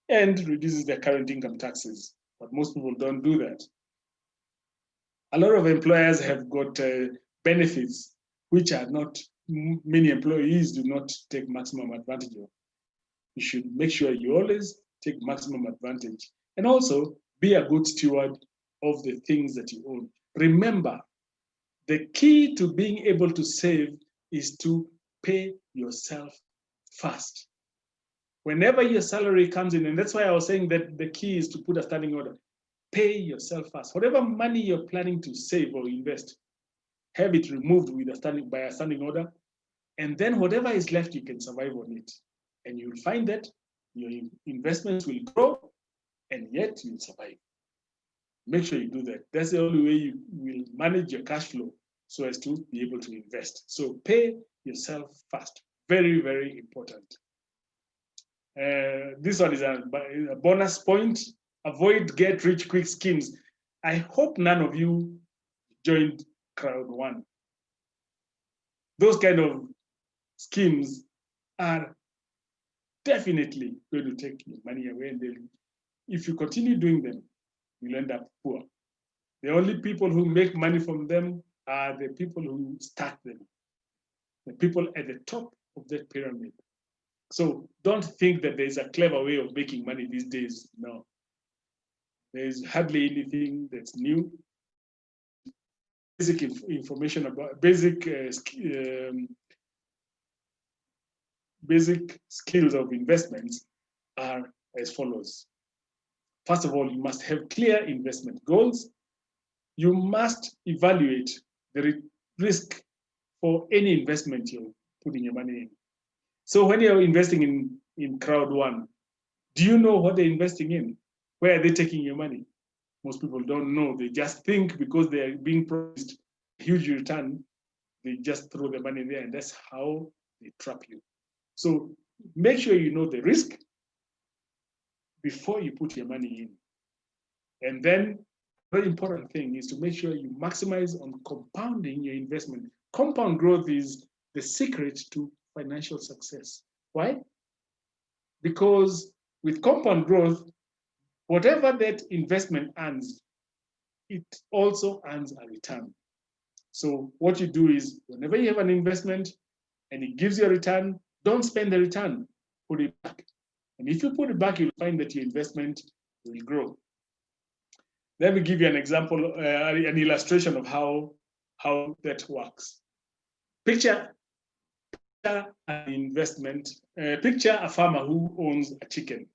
and reduces their current income taxes. But most people don't do that. A lot of employers have got benefits which are not, many employees do not take maximum advantage of. You should make sure you always take maximum advantage, and also be a good steward of the things that you own. Remember, the key to being able to save is to pay yourself first. Whenever your salary comes in, and that's why I was saying that the key is to put a standing order. Pay yourself first. Whatever money you're planning to save or invest, have it removed by a standing order, And then whatever is left, you can survive on it. And you'll find that your investments will grow and yet you'll survive. Make sure you do that. That's the only way you will manage your cash flow so as to be able to invest. So pay yourself first. Very, very important. This one is a bonus point. Avoid get-rich-quick schemes. I hope none of you joined Crowd One. Those kind of schemes are definitely going to take your money away. And if you continue doing them, you'll end up poor. The only people who make money from them are the people who start them, the people at the top of that pyramid. So don't think that there's a clever way of making money these days. No. There's hardly anything that's new. Basic information about basic skills of investments are as follows. First of all, you must have clear investment goals. You must evaluate the risk for any investment you're putting your money in. So when you're investing in Crowd One, do you know what they're investing in? Where are they taking your money? Most people don't know. They just think because they are being promised a huge return, they just throw the money there, and that's how they trap you. So make sure you know the risk before you put your money in. And then very important thing is to make sure you maximize on compounding your investment. Compound growth is the secret to financial success. Why? Because with compound growth, whatever that investment earns, it also earns a return. So what you do is whenever you have an investment and it gives you a return, don't spend the return, put it back. And if you put it back, you'll find that your investment will grow. Let me give you an example, an illustration of how that works. Picture an investment, picture a farmer who owns a chicken.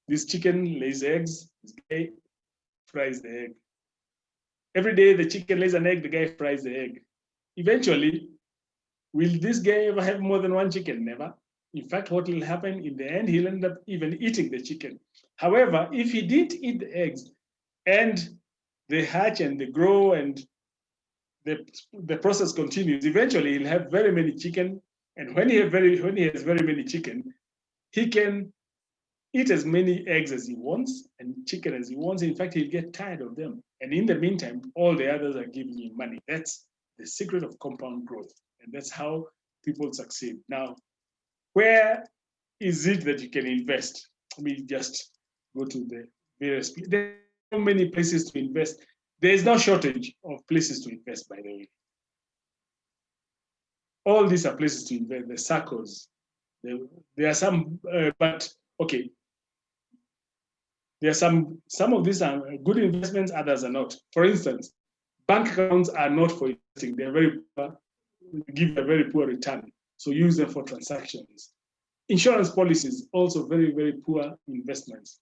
This chicken lays eggs, this guy fries the egg. Every day the chicken lays an egg, the guy fries the egg. Eventually, will this guy ever have more than one chicken? Never. In fact, what will happen in the end, he'll end up even eating the chicken. However, if he didn't eat the eggs and they hatch and they grow and the process continues, eventually he'll have very many chicken. And when he has very many chicken, he can eat as many eggs as he wants and chicken as he wants. In fact, he'll get tired of them. And in the meantime, all the others are giving him money. That's the secret of compound growth. And that's how people succeed. Now, where is it that you can invest? Let me just go to the various. There are so many places to invest. There is no shortage of places to invest, by the way. All these are places to invest, the circles. There are some, but okay. There are some of these are good investments, others are not. For instance, bank accounts are not for investing. They're very poor, give a very poor return. So use them for transactions. Insurance policies, also very, very poor investments.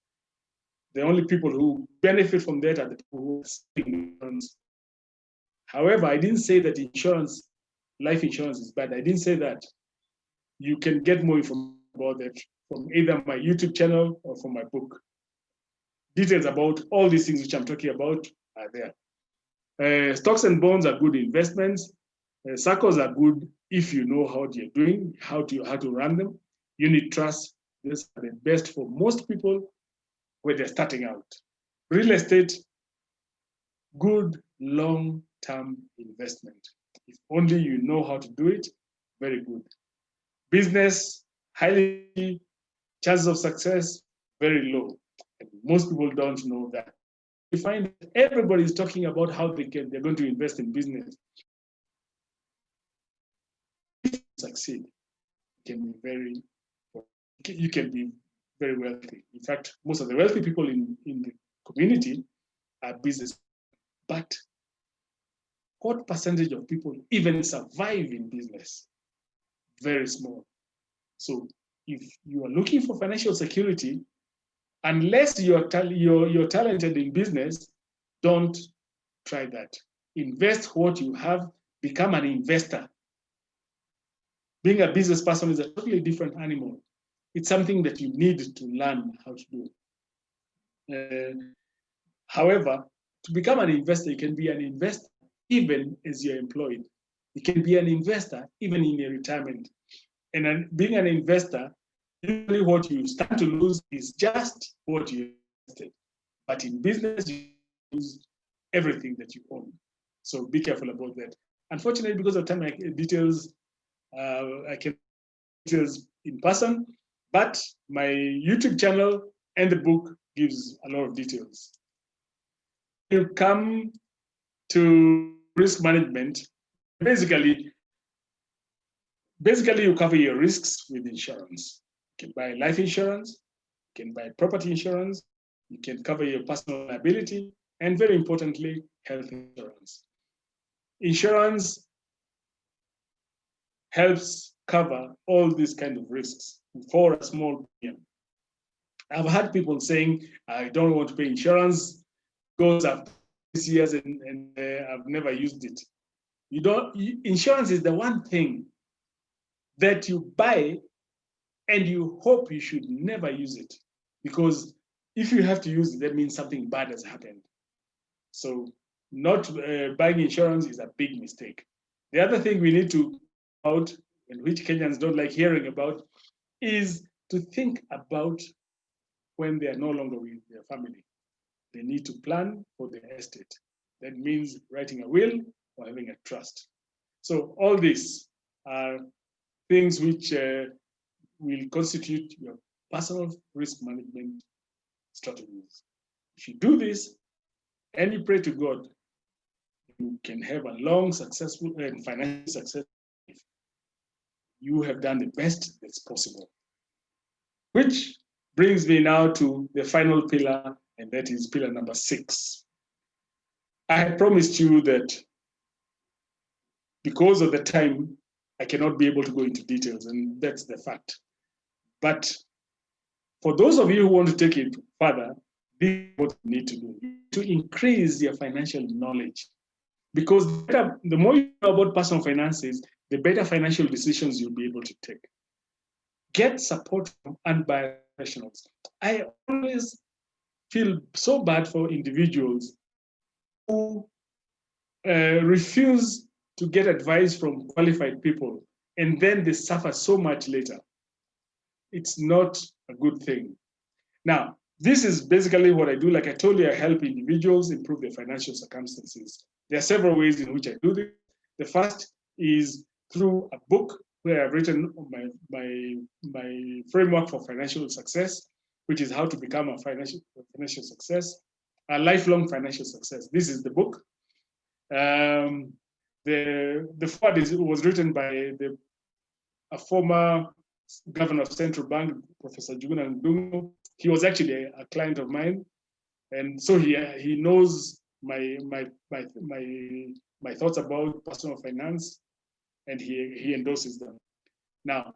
The only people who benefit from that are the people who are selling insurance. However, I didn't say that life insurance is bad. I didn't say that. You can get more information about that from either my YouTube channel or from my book. Details about all these things which I'm talking about are there. Stocks and bonds are good investments. Circles are good if you know how you're doing, how to run them. Unit trusts, these are the best for most people when they're starting out. Real estate, good long-term investment. If only you know how to do it, very good. Business, highly chances of success, very low. And most people don't know that. You find that everybody is talking about how they're going to invest in business. If you succeed, you can be very wealthy. In fact, most of the wealthy people in the community are business. But what percentage of people even survive in business? Very small. So if you are looking for financial security, unless you're talented in business, don't try that. Invest what you have, become an investor. Being a business person is a totally different animal. It's something that you need to learn how to do. However, to become an investor, you can be an investor even as you're employed. You can be an investor even in your retirement. And being an investor, usually what you stand to lose is just what you invested. But in business, you lose everything that you own. So be careful about that. Unfortunately, because of time, details, I can details in person, but my YouTube channel and the book gives a lot of details. You come to risk management, basically you cover your risks with insurance. You can buy life insurance, you can buy property insurance, you can cover your personal liability, and very importantly, health insurance. Insurance helps cover all these kind of risks for a small premium. I've had people saying, I don't want to pay insurance because I've 6 years and I've never used it. Insurance is the one thing that you buy and you hope you should never use it, because if you have to use it, that means something bad has happened. So not buying insurance is a big mistake. The other thing we need to out, and which Kenyans don't like hearing about, is to think about when they are no longer with their family. They need to plan for their estate. That means writing a will or having a trust. So all these are things which will constitute your personal risk management strategies. If you do this and you pray to God, you can have a long, successful and financial success. You have done the best that's possible. Which brings me now to the final pillar, and that is pillar number 6. I had promised you that because of the time, I cannot be able to go into details, and that's the fact. But for those of you who want to take it further, this is what you need to do, to increase your financial knowledge. Because the more you know about personal finances, the better financial decisions you'll be able to take. Get support from unbiased professionals. I always feel so bad for individuals who refuse to get advice from qualified people, and then they suffer so much later. It's not a good thing. Now, this is basically what I do. Like I told you, I help individuals improve their financial circumstances. There are several ways in which I do this. The first is through a book where I've written my framework for financial success, which is how to become a financial success, a lifelong financial success. This is the book. The forward was written by a former governor of Central Bank, Professor Njuguna Ndung'u. He was actually a client of mine, and so he knows my thoughts about personal finance, and he endorses them. Now,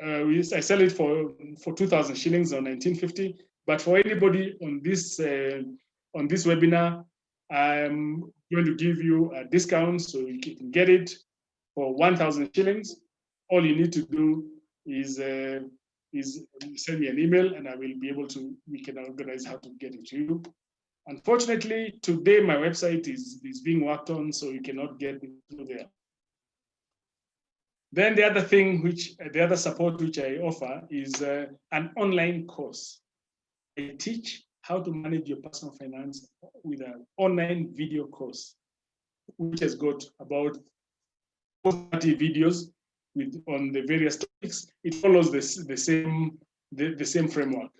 I sell it for 2,000 shillings or 1950. But for anybody on this webinar, I'm going to give you a discount so you can get it for 1,000 shillings. All you need to do is send me an email, and I will be able to. We can organize how to get it to you. Unfortunately, today my website is being worked on, so you cannot get it through there. Then the other support which I offer is an online course. I teach how to manage your personal finance with an online video course, which has got about 30 videos on the various topics. It follows the same framework.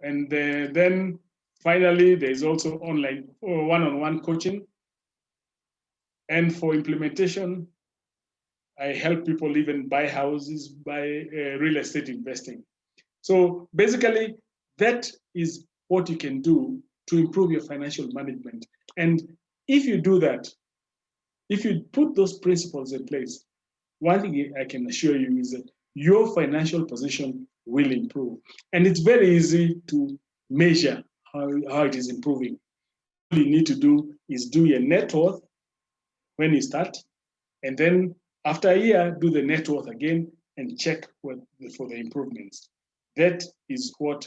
And then finally, there's also online or one-on-one coaching. And for implementation, I help people even buy houses, buy real estate investing. So basically, that is what you can do to improve your financial management. And if you do that, if you put those principles in place, one thing I can assure you is that your financial position will improve. And it's very easy to measure how it is improving. All you need to do is do your net worth when you start, And then after a year, do the net worth again and check for the improvements. That is what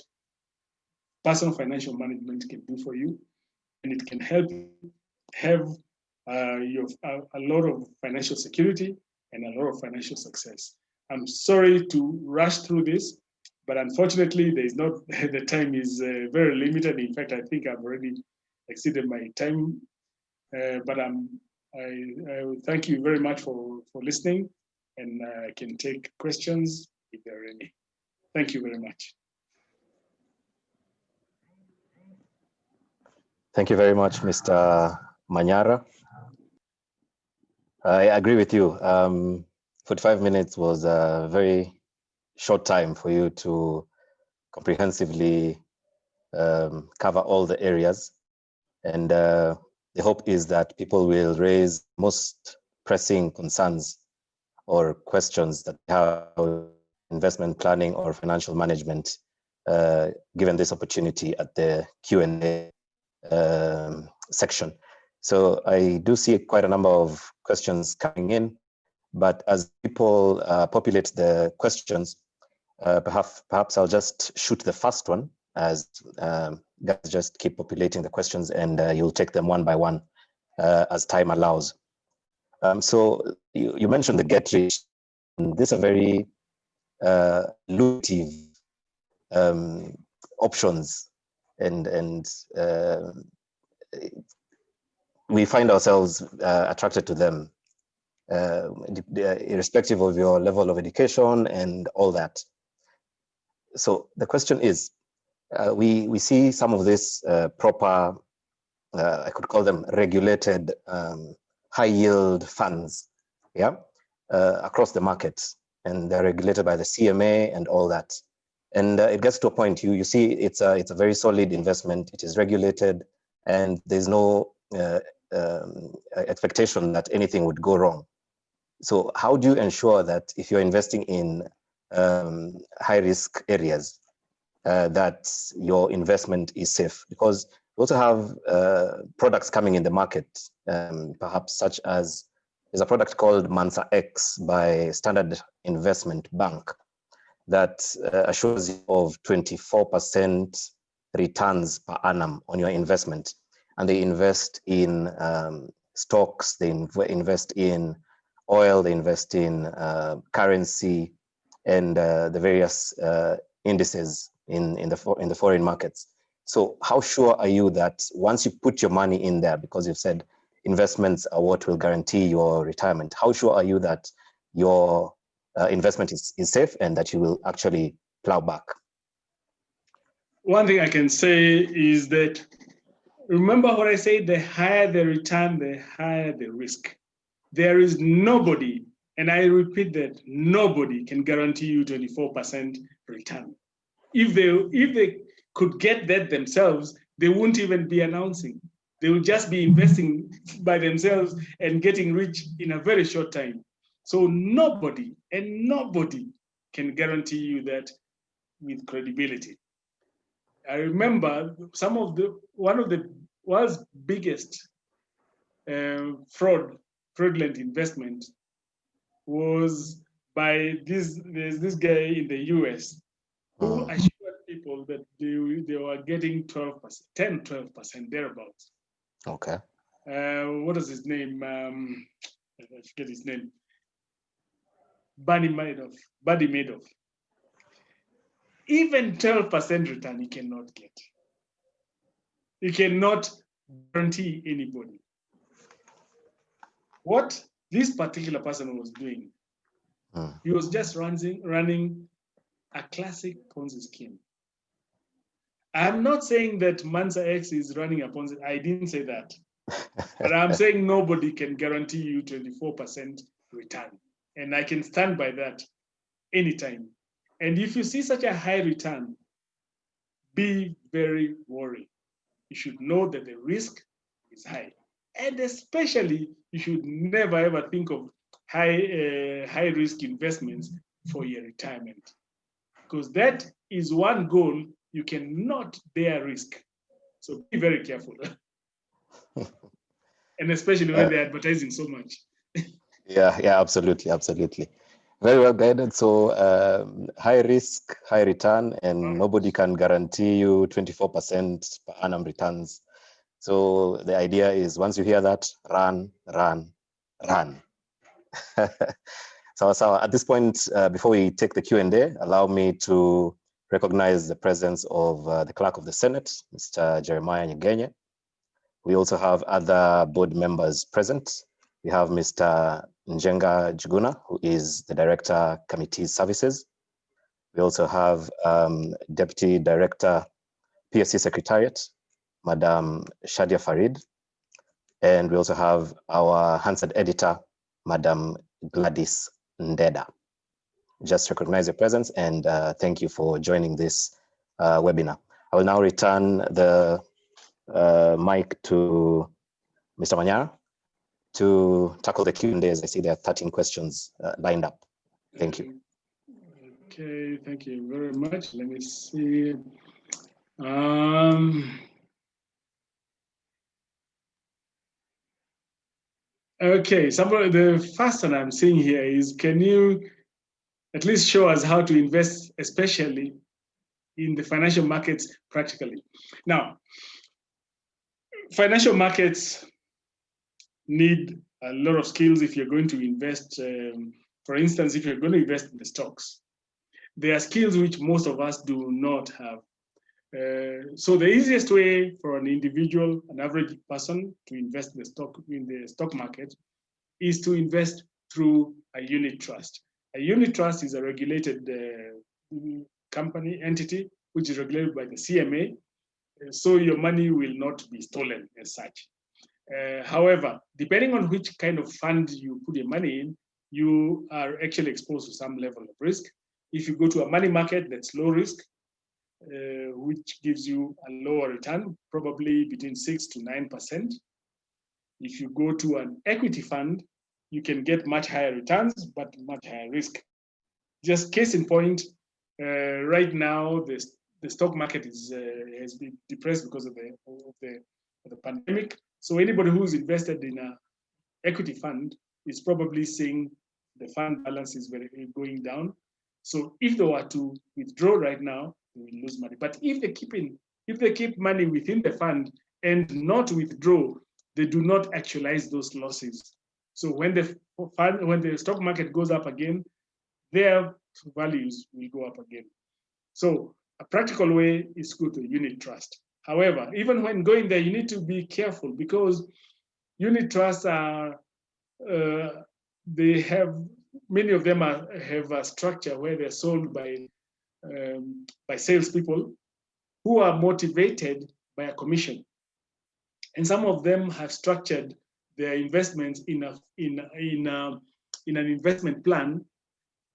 personal financial management can do for you. And it can help you have a lot of financial security and a lot of financial success. I'm sorry to rush through this, but unfortunately, there is not. The time is very limited. In fact, I think I've already exceeded my time. But I thank you very much for listening, and I can take questions if there are any. Thank you very much. Thank you very much, Mr. Manyara. I agree with you. 45 minutes was a very short time for you to comprehensively cover all the areas. And the hope is that people will raise most pressing concerns or questions that have investment planning or financial management, given this opportunity at the Q&A section. So I do see quite a number of questions coming in, but as people populate the questions, perhaps I'll just shoot the first one as guys just keep populating the questions, and you'll take them one by one as time allows. So you mentioned the Get Rich. These are very lucrative options, and we find ourselves attracted to them, irrespective of your level of education and all that. So the question is, we see some of this proper, I could call them regulated high yield funds, yeah, across the market, and they're regulated by the CMA and all that. And it gets to a point, you see it's a very solid investment, it is regulated, and there's no expectation that anything would go wrong. So how do you ensure that if you're investing in high risk areas, that your investment is safe? Because we also have products coming in the market, perhaps such as, there's a product called Mansa X by Standard Investment Bank that assures you of 24% returns per annum on your investment. And they invest in stocks, they invest in oil, they invest in currency, and the various indices in the foreign markets. So how sure are you that once you put your money in there, because you've said investments are what will guarantee your retirement, how sure are you that your investment is safe and that you will actually plow back? One thing I can say is that, remember what I said, the higher the return, the higher the risk. There is nobody, and I repeat that, nobody can guarantee you 24% return. If they could get that themselves, they wouldn't even be announcing. They will just be investing by themselves and getting rich in a very short time. So nobody can guarantee you that with credibility. I remember one of the world's biggest fraudulent investment was by this guy in the US who assured people that they were getting 12%, 10-12% thereabouts. Okay. What is his name? I forget his name. Bernie Madoff. Even 12% return he cannot get. He cannot guarantee anybody. What this particular person was doing, he was just running a classic Ponzi scheme. I'm not saying that Mansa X is running a Ponzi. I didn't say that. But I'm saying nobody can guarantee you 24% return. And I can stand by that anytime. And if you see such a high return, be very worried. You should know that the risk is high. And especially, you should never ever think of high risk investments for your retirement. Because that is one goal you cannot bear risk. So be very careful. And especially when they're advertising so much. Yeah, absolutely. Very well guided. So high risk, high return, and nobody can guarantee you 24% per annum returns. So the idea is once you hear that, run. So at this point, before we take the Q&A, allow me to recognize the presence of the Clerk of the Senate, Mr. Jeremiah Nyegenye. We also have other board members present. We have Mr. Njenga Juguna, who is the Director, Committee Services. We also have Deputy Director, PSC Secretariat, Madam Shadia Farid. And we also have our Hansard Editor, Madam Gladys Ndeda. Just recognize your presence and thank you for joining this webinar. I will now return the mic to Mr. Manyara to tackle the Q&A. As I see there are 13 questions lined up. Thank you. Okay, thank you very much. Let me see. Okay, the first one I'm seeing here is, can you at least show us how to invest, especially in the financial markets practically? Now, financial markets need a lot of skills if you're going to invest. For instance, if you're going to invest in the stocks, there are skills which most of us do not have. So the easiest way for an individual, an average person, to invest in the stock market is to invest through a unit trust. A unit trust is a regulated company entity which is regulated by the CMA, so your money will not be stolen as such. However, depending on which kind of fund you put your money in, you are actually exposed to some level of risk. If you go to a money market that's low risk, which gives you a lower return, probably between 6 to 9%. If you go to an equity fund, you can get much higher returns, but much higher risk. Just case in point, right now, the stock market has been depressed because of the pandemic. So anybody who's invested in an equity fund is probably seeing the fund balance is going down. So if they were to withdraw right now, they will lose money. But if they keep money within the fund and not withdraw, they do not actualize those losses. So when the stock market goes up again, their values will go up again. So a practical way is go to a unit trust. However, even when going there, you need to be careful because unit trusts are, many of them have a structure where they're sold by salespeople who are motivated by a commission. And some of them have structured their investments in an investment plan.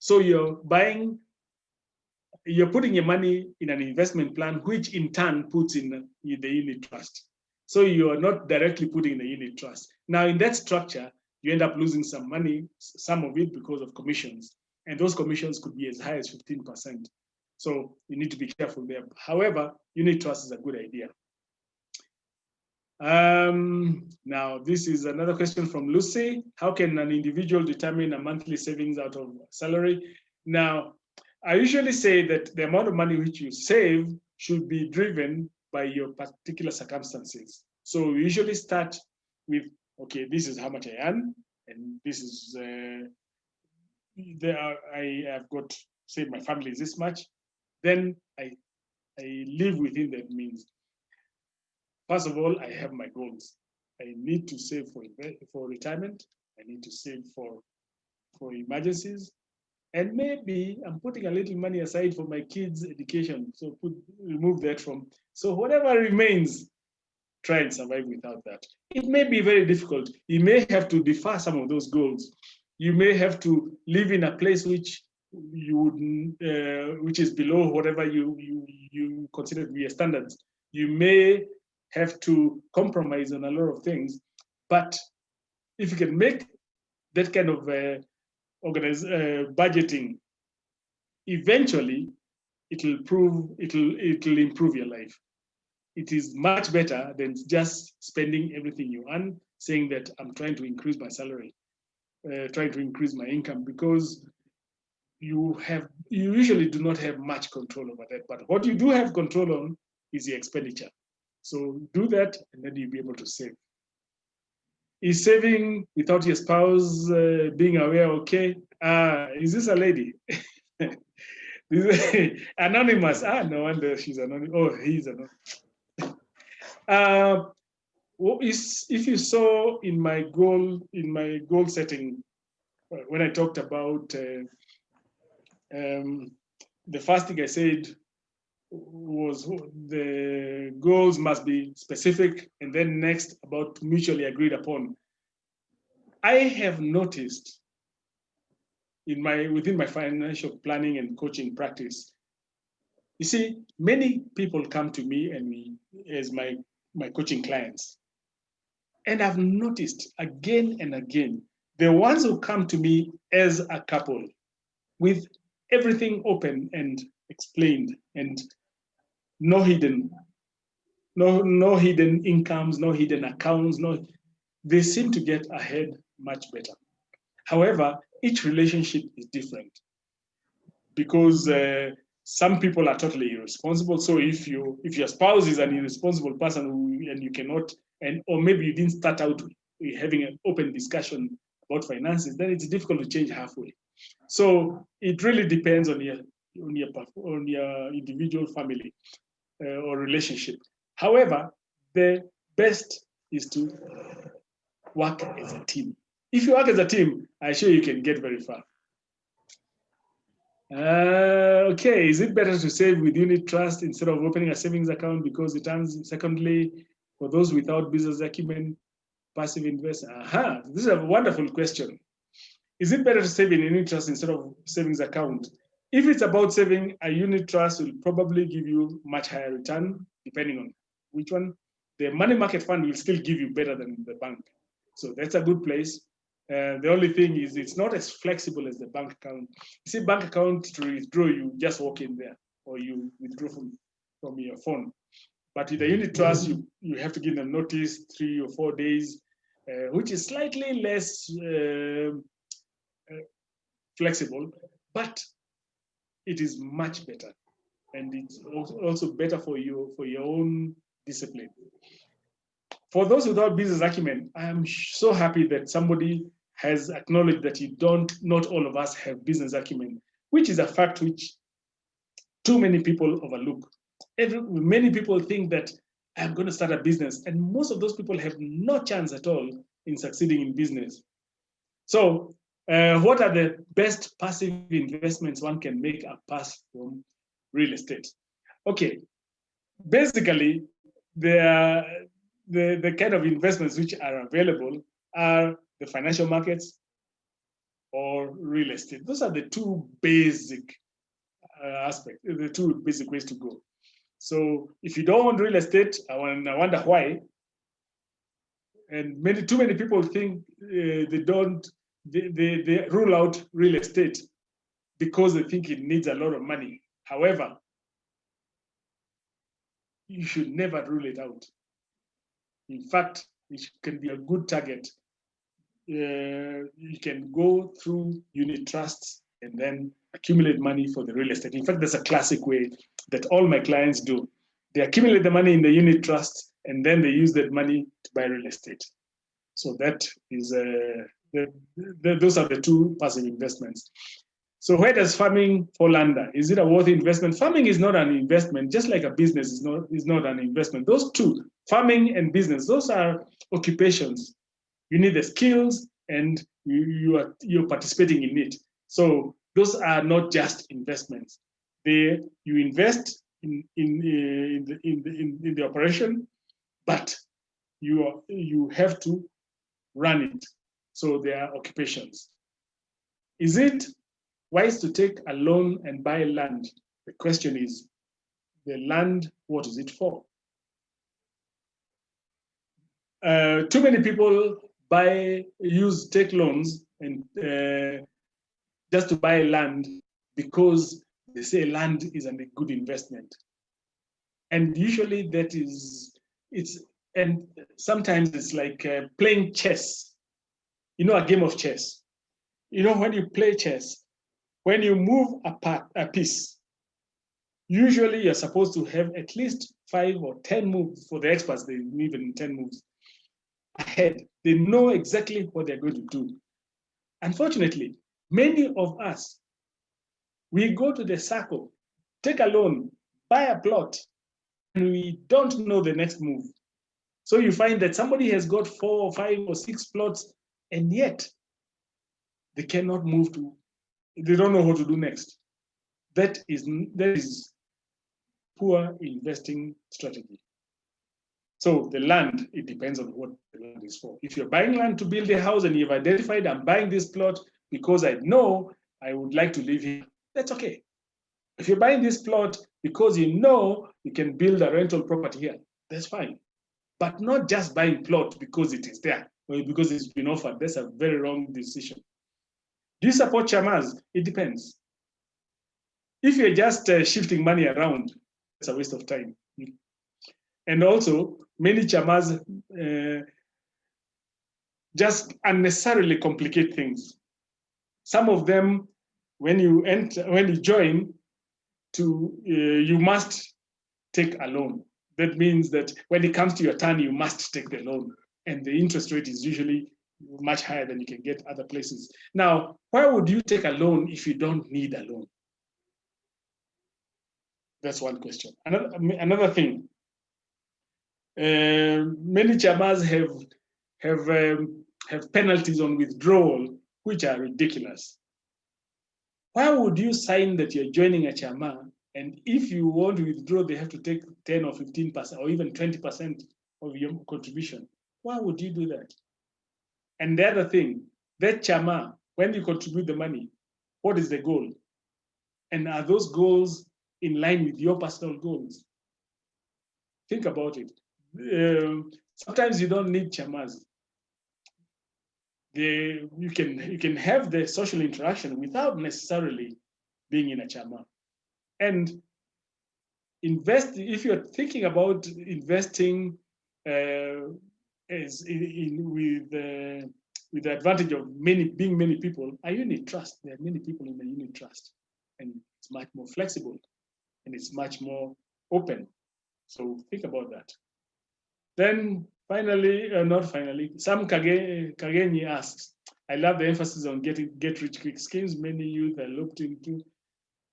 So you're putting your money in an investment plan, which in turn puts in the unit trust. So you are not directly putting in the unit trust. Now in that structure, you end up losing some money, some of it because of commissions. And those commissions could be as high as 15%. So you need to be careful there. However, unit trust is a good idea. Now, this is another question from Lucy. How can an individual determine a monthly savings out of salary? Now, I usually say that the amount of money which you save should be driven by your particular circumstances. So we usually start with, okay, this is how much I earn, and this is, I have got, say my family is this much, then I live within that means. First of all, I have my goals. I need to save for retirement. I need to save for emergencies. And maybe I'm putting a little money aside for my kids' education. So remove that from, so whatever remains, try and survive without that. It may be very difficult. You may have to defer some of those goals. You may have to live in a place which which is below whatever you consider to be your standards. You may have to compromise on a lot of things, but if you can make that kind of budgeting, eventually it'll improve your life. It is much better than just spending everything you earn, saying that I'm trying to increase my salary. trying to increase my income, because you usually do not have much control over that. But what you do have control on is the expenditure. So do that, and then you'll be able to save. Is saving without your spouse being aware okay? Is this a lady? Anonymous. No wonder she's anonymous. Oh, he's anonymous. If you saw in my goal setting, when I talked about the first thing I said was the goals must be specific, and then next about mutually agreed upon. I have noticed within my financial planning and coaching practice, you see, many people come to me and as my coaching clients. And I've noticed again and again, the ones who come to me as a couple with everything open and explained, and no hidden incomes, no hidden accounts, they seem to get ahead much better. However, each relationship is different, because some people are totally irresponsible. So if your spouse is an irresponsible person and you cannot, or maybe you didn't start out having an open discussion about finances, then it's difficult to change halfway. So it really depends on your individual family or relationship. However, the best is to work as a team. If you work as a team, I assure you can get very far. Okay, is it better to save with unit trust instead of opening a savings account because it earns? Secondly, for those without business acumen, passive investment. This is a wonderful question. Is it better to save in a unit trust instead of savings account? If it's about saving, a unit trust will probably give you much higher return, depending on which one. The money market fund will still give you better than the bank. So that's a good place. The only thing is it's not as flexible as the bank account. You see, bank account, to withdraw, you just walk in there, or you withdraw from your phone. But with the unit trust, you have to give them notice, 3 or 4 days, which is slightly less flexible, but it is much better, and it's also better for your own discipline. For those without business acumen, I'm so happy that somebody has acknowledged that not all of us have business acumen, which is a fact which too many people overlook. Many people think that I'm going to start a business, and most of those people have no chance at all in succeeding in business. So what are the best passive investments one can make apart from real estate? Okay, basically, the kind of investments which are available are the financial markets or real estate. Those are the two basic aspects, the two basic ways to go. So if you don't want real estate, I wonder why. And too many people think they rule out real estate because they think it needs a lot of money. However, you should never rule it out. In fact, it can be a good target. You can go through unit trusts and then accumulate money for the real estate. In fact, there's a classic way that all my clients do. They accumulate the money in the unit trust, and then they use that money to buy real estate. So that is those are the two passive investments. So where does farming fall under? Is it a worthy investment? Farming is not an investment, just like a business is not an investment. Those two, farming and business, those are occupations. You need the skills, and you're participating in it. So those are not just investments. You invest in the operation, but you have to run it. So they are occupations. Is it wise to take a loan and buy land? The question is, the land, what is it for? Too many people take loans and just to buy land because they say land is a good investment. And usually and sometimes it's like playing chess. You know, a game of chess. You know, when you play chess, when you move a piece, usually you're supposed to have at least 5 or 10 moves. For the experts, they move in 10 moves ahead. They know exactly what they're going to do. Unfortunately, many of us, we go to the circle, take a loan, buy a plot, and we don't know the next move. So you find that somebody has got 4 or 5 or 6 plots, and yet they cannot move to, they don't know what to do next. That is poor investing strategy. So the land, it depends on what the land is for. If you're buying land to build a house and you've identified, I'm buying this plot because I know I would like to live here, that's okay. If you're buying this plot because you know you can build a rental property here, that's fine. But not just buying plot because it is there or because it's been offered. That's a very wrong decision. Do you support chamas? It depends. If you're just shifting money around, it's a waste of time. And also, many chamas just unnecessarily complicate things. Some of them, when you join, you must take a loan. That means that when it comes to your turn, you must take the loan, and the interest rate is usually much higher than you can get other places. Now, why would you take a loan if you don't need a loan? That's one question. Another thing. Many chamas have penalties on withdrawal, which are ridiculous. Why would you sign that you're joining a chama, and if you want to withdraw, they have to take 10 or 15% or even 20% of your contribution? Why would you do that? And the other thing, that chama, when you contribute the money, what is the goal? And are those goals in line with your personal goals? Think about it. Sometimes you don't need chamas. You can have the social interaction without necessarily being in a chama. And invest, if you're thinking about investing with the advantage of being many people, a unit trust, there are many people in the unit trust, and it's much more flexible and it's much more open. So think about that. Then finally, not finally, Sam Kagenyi asks, I love the emphasis on get rich quick schemes many youth are looked into.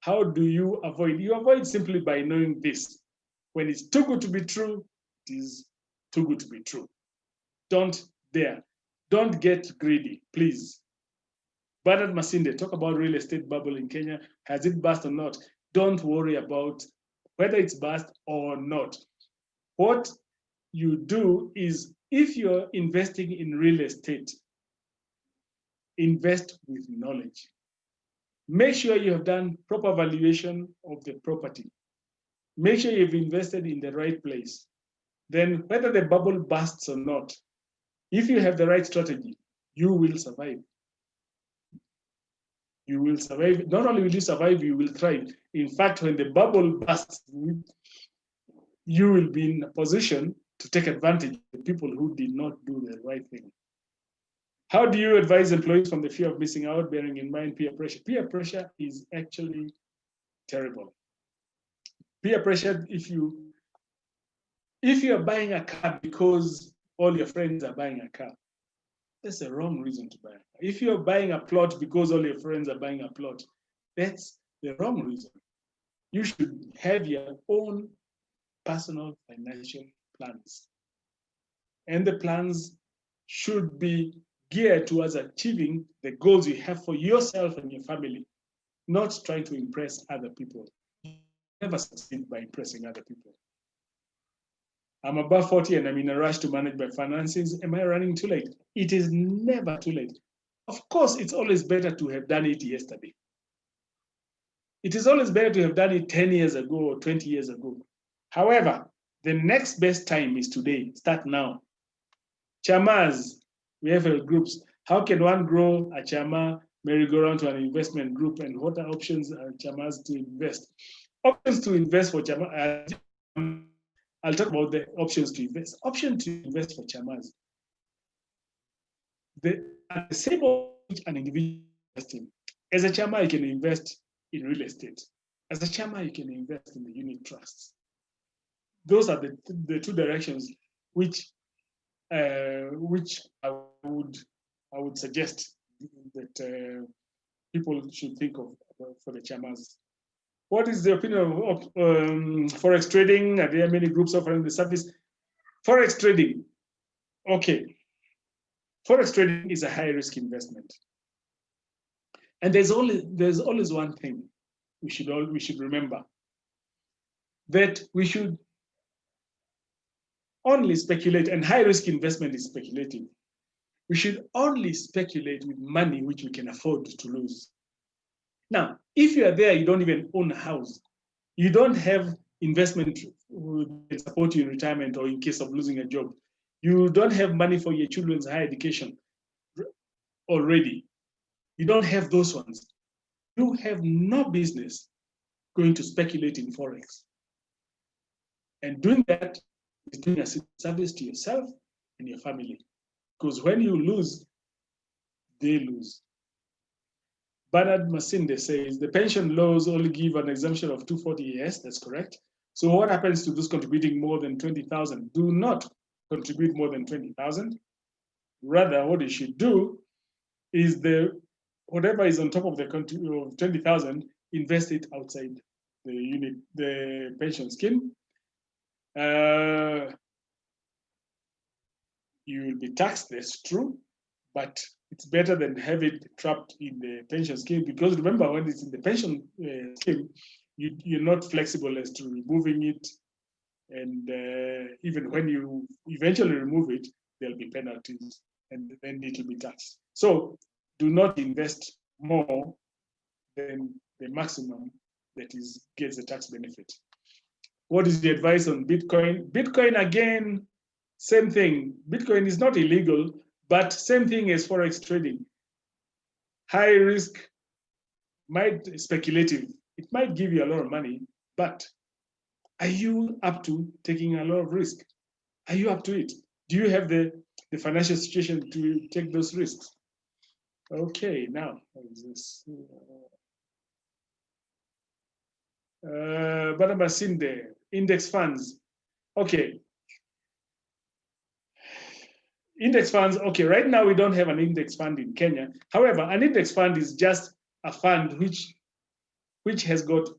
How do you avoid? You avoid simply by knowing this. When it's too good to be true, it is too good to be true. Don't dare. Don't get greedy, please. Bernard Masinde, talk about real estate bubble in Kenya. Has it burst or not? Don't worry about whether it's burst or not. What you do is, if you're investing in real estate, invest with knowledge. Make sure you have done proper valuation of the property. Make sure you've invested in the right place. Then whether the bubble bursts or not, if you have the right strategy, you will survive. You will survive. Not only will you survive, you will thrive. In fact, when the bubble bursts, you will be in a position to take advantage of the people who did not do the right thing. How do you advise employees from the fear of missing out, bearing in mind peer pressure? Peer pressure is actually terrible. Peer pressure, if you're buying a car because all your friends are buying a car, that's the wrong reason to buy a car. If you're buying a plot because all your friends are buying a plot, that's the wrong reason. You should have your own personal financial plans. And the plans should be geared towards achieving the goals you have for yourself and your family, not trying to impress other people. You never succeed by impressing other people. I'm above 40 and I'm in a rush to manage my finances. Am I running too late? It is never too late. Of course, it's always better to have done it yesterday. It is always better to have done it 10 years ago or 20 years ago. However, the next best time is today. Start now. Chamas, we have groups. How can one grow a chama, merry-go-round to an investment group, and what are options are chamas to invest? Options to invest for chama. I'll talk about the options to invest. Option to invest for chamas. The same age an individual in. As a chama, you can invest in real estate. As a chama, you can invest in the unit trusts. Those are the two directions which I would suggest that people should think of for the chamas. What is the opinion of forex trading? Are there many groups offering the service? Forex trading, okay. Forex trading is a high risk investment, and there's always one thing we should remember, that we should only speculate, and high risk investment is speculating. We should only speculate with money which we can afford to lose. Now, if you are there, you don't even own a house, you don't have investment that support you in retirement or in case of losing a job, you don't have money for your children's higher education already, you don't have those ones, you have no business going to speculate in Forex. And doing that is doing a service to yourself and your family. Because when you lose, they lose. Bernard Masinde says, the pension laws only give an exemption of 240. Yes, that's correct. So what happens to those contributing more than 20,000? Do not contribute more than 20,000. Rather, what you should do is whatever is on top of the 20,000, invest it outside the pension scheme. You will be taxed, that's true, but it's better than have it trapped in the pension scheme, because remember, when it's in the pension scheme, you're not flexible as to removing it, and even when you eventually remove it, there'll be penalties, and then it will be taxed. So do not invest more than the maximum that gets the tax benefit. What is the advice on Bitcoin? Bitcoin, again, same thing. Bitcoin is not illegal, but same thing as Forex trading. High risk, speculative. It might give you a lot of money, but are you up to taking a lot of risk? Are you up to it? Do you have the financial situation to take those risks? Okay, now, what is this? Banamasinde, index funds. Okay. Index funds, okay, right now we don't have an index fund in Kenya. However, an index fund is just a fund which has got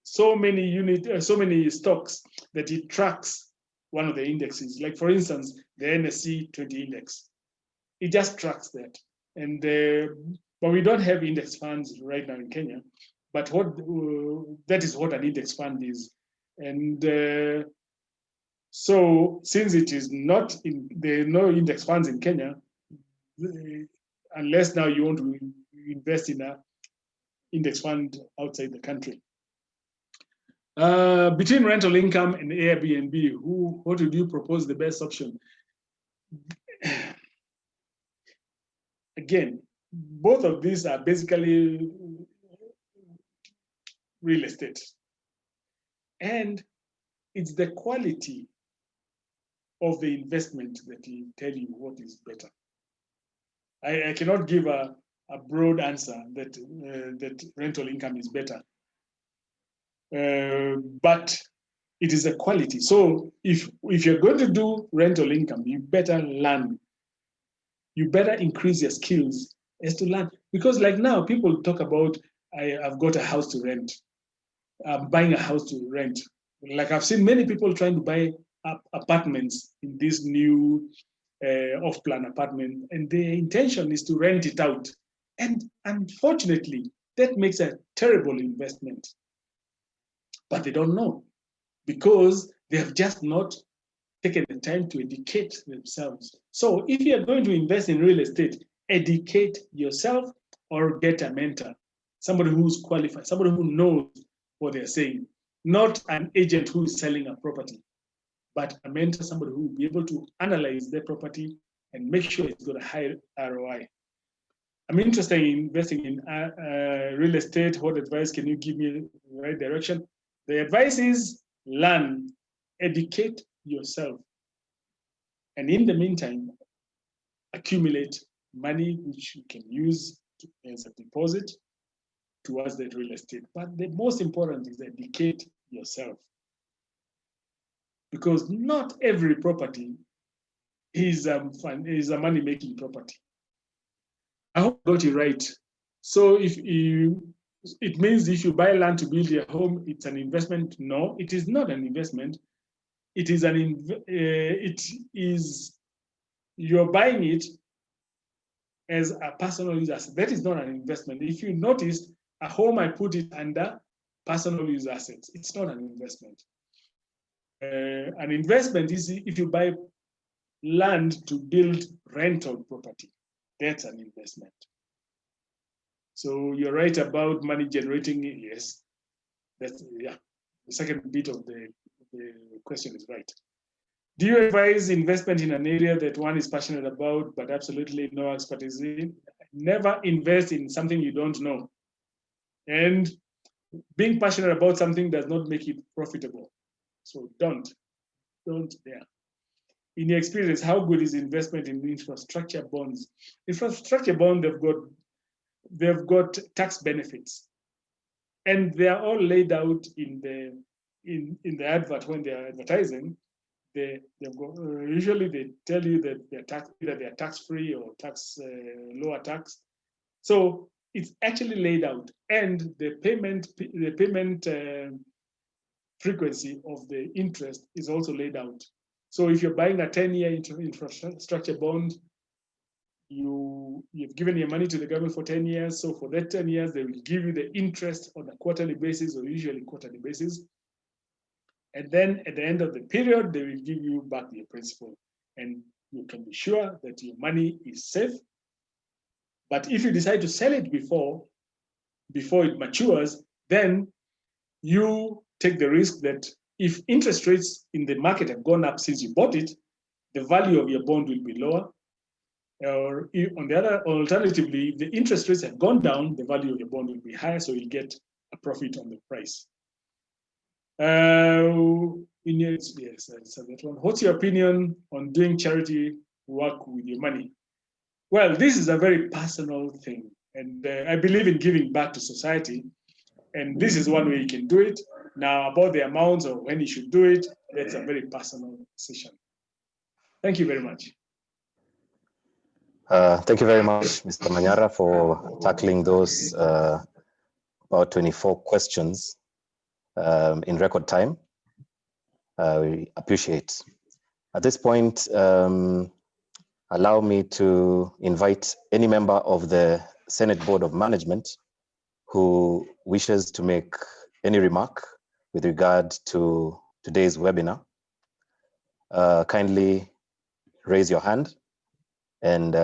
so many stocks that it tracks one of the indexes. Like for instance, the NSE 20 index. It just tracks that. And but we don't have index funds right now in Kenya. But that is what an index fund is. And so since it is not there are no index funds in Kenya, unless now you want to invest in an index fund outside the country. Between rental income and Airbnb, what would you propose the best option? Again, both of these are basically real estate. And it's the quality of the investment that will tell you what is better. I cannot give a broad answer that rental income is better. But it is a quality. So if you're going to do rental income, you better learn. You better increase your skills as to learn. Because like now, people talk about, I've got a house to rent. I'm buying a house to rent. Like I've seen many people trying to buy apartments in this new off-plan apartment, and their intention is to rent it out. And unfortunately, that makes a terrible investment. But they don't know, because they have just not taken the time to educate themselves. So if you're going to invest in real estate, educate yourself or get a mentor, somebody who's qualified, somebody who knows what they're saying, not an agent who is selling a property, but a mentor, somebody who will be able to analyze their property and make sure it's got a high ROI. I'm interested in investing in real estate. What advice can you give me in the right direction? The advice is learn, educate yourself. And in the meantime, accumulate money which you can use as a deposit towards the real estate. But the most important is educate yourself, because not every property is a money-making property. I hope I got it right. So it means if you buy land to build your home, it's an investment. No, it is not an investment. It is you're buying it as a personal use asset. That is not an investment. If you noticed, a home, I put it under personal use assets. It's not an investment. An investment is if you buy land to build rental property. That's an investment. So you're right about money generating. Yes, that's the second bit of the question is right. Do you advise investment in an area that one is passionate about but absolutely no expertise in? Never invest in something you don't know. And being passionate about something does not make it profitable. So don't. Yeah. In your experience, how good is investment in infrastructure bonds? Infrastructure bond, they've got tax benefits, and they are all laid out in the advert when they are advertising. Usually they tell you that they're tax-free or lower tax. So it's actually laid out, and the payment frequency of the interest is also laid out. So if you're buying a 10-year infrastructure bond, you've given your money to the government for 10 years. So for that 10 years, they will give you the interest on a quarterly basis, or usually quarterly basis. And then at the end of the period, they will give you back your principal. And you can be sure that your money is safe. But if you decide to sell it before it matures, then you take the risk that if interest rates in the market have gone up since you bought it, the value of your bond will be lower. Or alternatively, if the interest rates have gone down, the value of your bond will be higher, so you get a profit on the price. Yes, so that one. What's your opinion on doing charity work with your money? Well, this is a very personal thing, and I believe in giving back to society, and this is one way you can do it. Now, about the amounts or when you should do it, that's a very personal decision. Thank you very much. Thank you very much, Mr. Manyara, for tackling those about 24 questions in record time. We appreciate. At this point, allow me to invite any member of the Senate Board of Management who wishes to make any remark with regard to today's webinar. Kindly raise your hand, and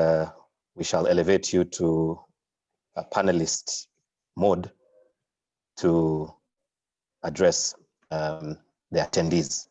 we shall elevate you to a panelist mode to address the attendees.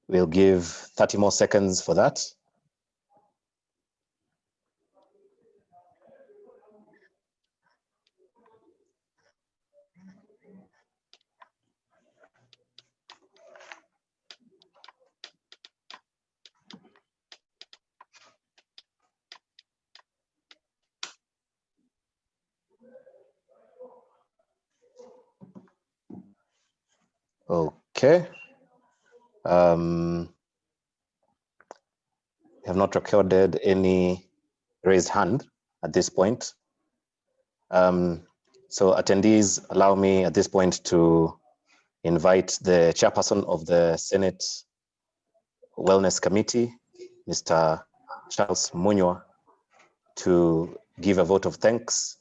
We'll give 30 more seconds for that. Okay. We have not recorded any raised hand at this point. So attendees, allow me at this point to invite the chairperson of the Senate Wellness Committee, Mr. Charles Munywa, to give a vote of thanks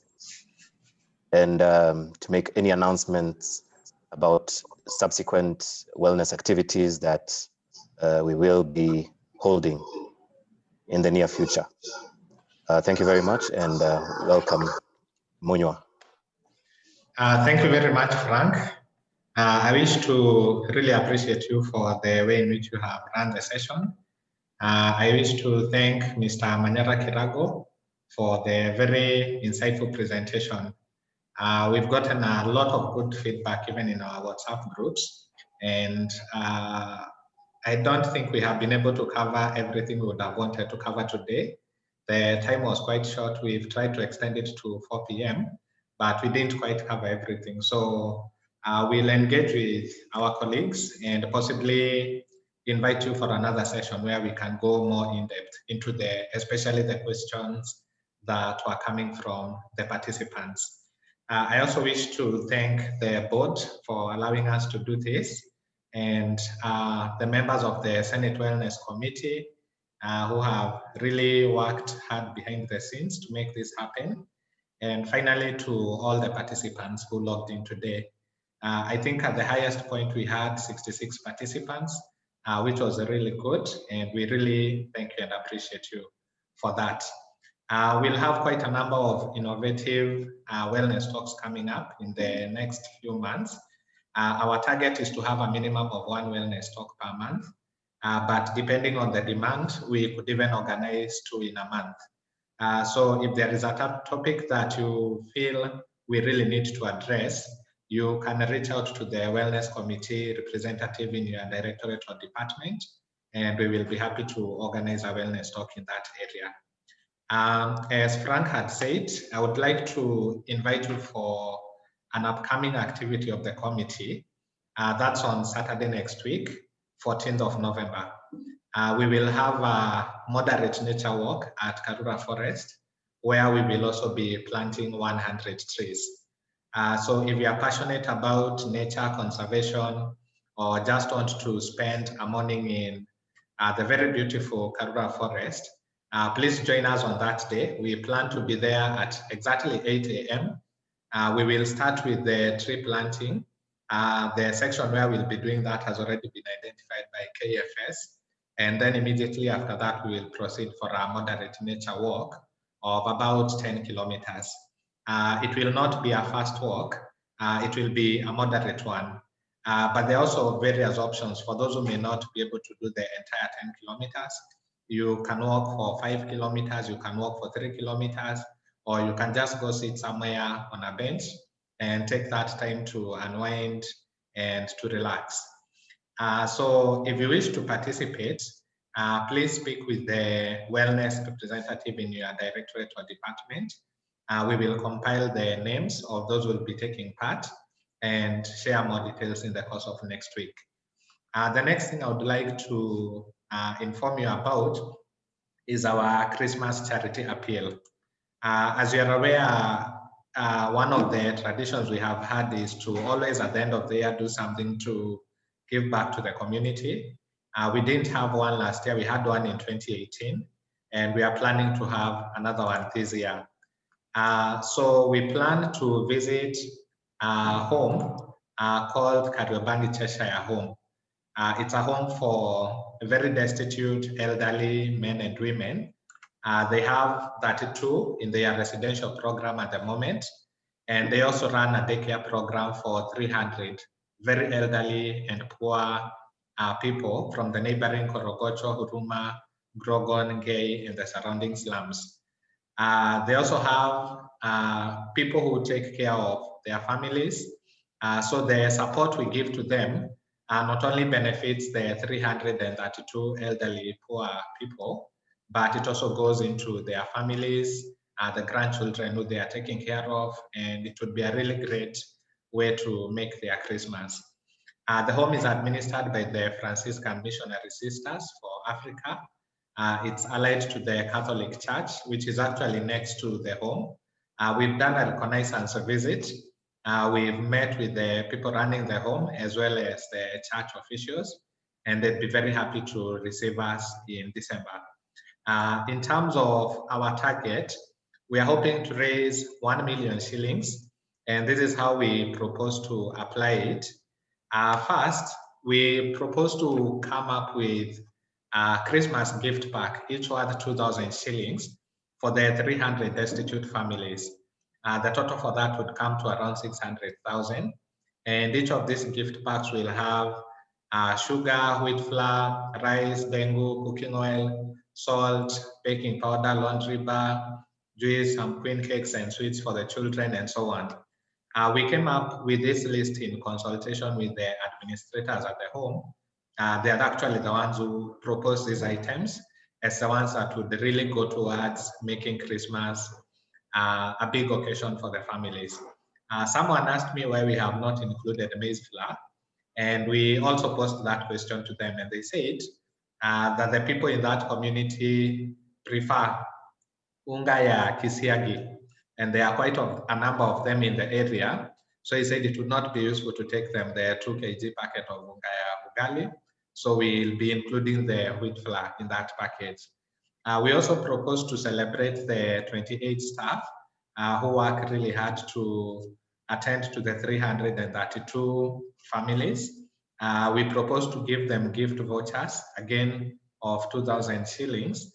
and to make any announcements about subsequent wellness activities that we will be holding in the near future. Thank you very much, and welcome, Munywa. Thank you very much, Frank. I wish to really appreciate you for the way in which you have run the session. I wish to thank Mr. Manyara Kirago for the very insightful presentation. We've gotten a lot of good feedback even in our WhatsApp groups, and I don't think we have been able to cover everything we would have wanted to cover today. The time was quite short. We've tried to extend it to 4 p.m., but we didn't quite cover everything. So we'll engage with our colleagues and possibly invite you for another session where we can go more in depth into especially the questions that were coming from the participants. I also wish to thank the board for allowing us to do this, and the members of the Senate Wellness Committee who have really worked hard behind the scenes to make this happen. And finally, to all the participants who logged in today. I think at the highest point we had 66 participants, which was really good, and we really thank you and appreciate you for that. We'll have quite a number of innovative wellness talks coming up in the next few months. Our target is to have a minimum of 1 wellness talk per month, but depending on the demand, we could even organize 2 in a month. So if there is a topic that you feel we really need to address, you can reach out to the Wellness Committee representative in your directorate or department, and we will be happy to organize a wellness talk in that area. As Frank had said, I would like to invite you for an upcoming activity of the committee. That's on Saturday next week, 14th of November. We will have a moderate nature walk at Karura Forest, where we will also be planting 100 trees. So if you are passionate about nature conservation or just want to spend a morning in the very beautiful Karura Forest, please join us on that day. We plan to be there at exactly 8 a.m. We will start with the tree planting. The section where we'll be doing that has already been identified by KFS. And then immediately after that, we will proceed for a moderate nature walk of about 10 kilometers. It will not be a fast walk. It will be a moderate one. But there are also various options for those who may not be able to do the entire 10 kilometers. You can walk for 5 kilometers, you can walk for 3 kilometers, or you can just go sit somewhere on a bench and take that time to unwind and to relax. So if you wish to participate, please speak with the wellness representative in your directorate or department. We will compile the names of those who will be taking part and share more details in the course of next week. The next thing I would like to inform you about is our Christmas charity appeal. As you are aware, one of the traditions we have had is to always at the end of the year do something to give back to the community. We didn't have one last year, we had one in 2018, and we are planning to have another one this year. So we plan to visit a home called Kariobangi Cheshire Home. It's a home for very destitute elderly men and women. They have 32 in their residential program at the moment, and they also run a daycare program for 300 very elderly and poor people from the neighboring Korogocho, Huruma, Grogon, Gay, and the surrounding slums. They also have people who take care of their families. So the support we give to them not only benefits the 332 elderly poor people, but it also goes into their families, the grandchildren who they are taking care of, and it would be a really great way to make their Christmas. The home is administered by the Franciscan Missionary Sisters for Africa. It's allied to the Catholic Church, which is actually next to the home. We've done a reconnaissance visit. We've met with the people running the home as well as the church officials, and they'd be very happy to receive us in December. In terms of our target, we are hoping to raise 1 million shillings, and this is how we propose to apply it. First, we propose to come up with a Christmas gift pack, each worth 2,000 shillings for the 300 destitute families. The total for that would come to around 600,000. And each of these gift packs will have sugar, wheat flour, rice, dengu, cooking oil, salt, baking powder, laundry bar, juice, some queen cakes and sweets for the children, and so on. We came up with this list in consultation with the administrators at the home. They are actually the ones who proposed these items as the ones that would really go towards making Christmas a big occasion for the families. Someone asked me why we have not included maize flour, and we also posed that question to them, and they said that the people in that community prefer unga ya kisiagi, and there are quite a number of them in the area. So he said it would not be useful to take them the 2 kg packet of unga ya ugali. So we'll be including the wheat flour in that package. We also propose to celebrate the 28 staff who work really hard to attend to the 332 families. We propose to give them gift vouchers, again, of 2,000 shillings,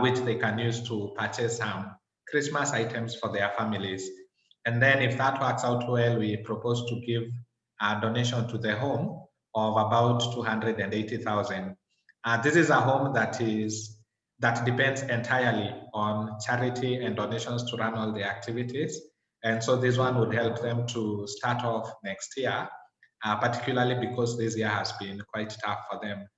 which they can use to purchase some Christmas items for their families. And then if that works out well, we propose to give a donation to the home of about 280,000. This is a home that depends entirely on charity and donations to run all the activities. And so this one would help them to start off next year, particularly because this year has been quite tough for them.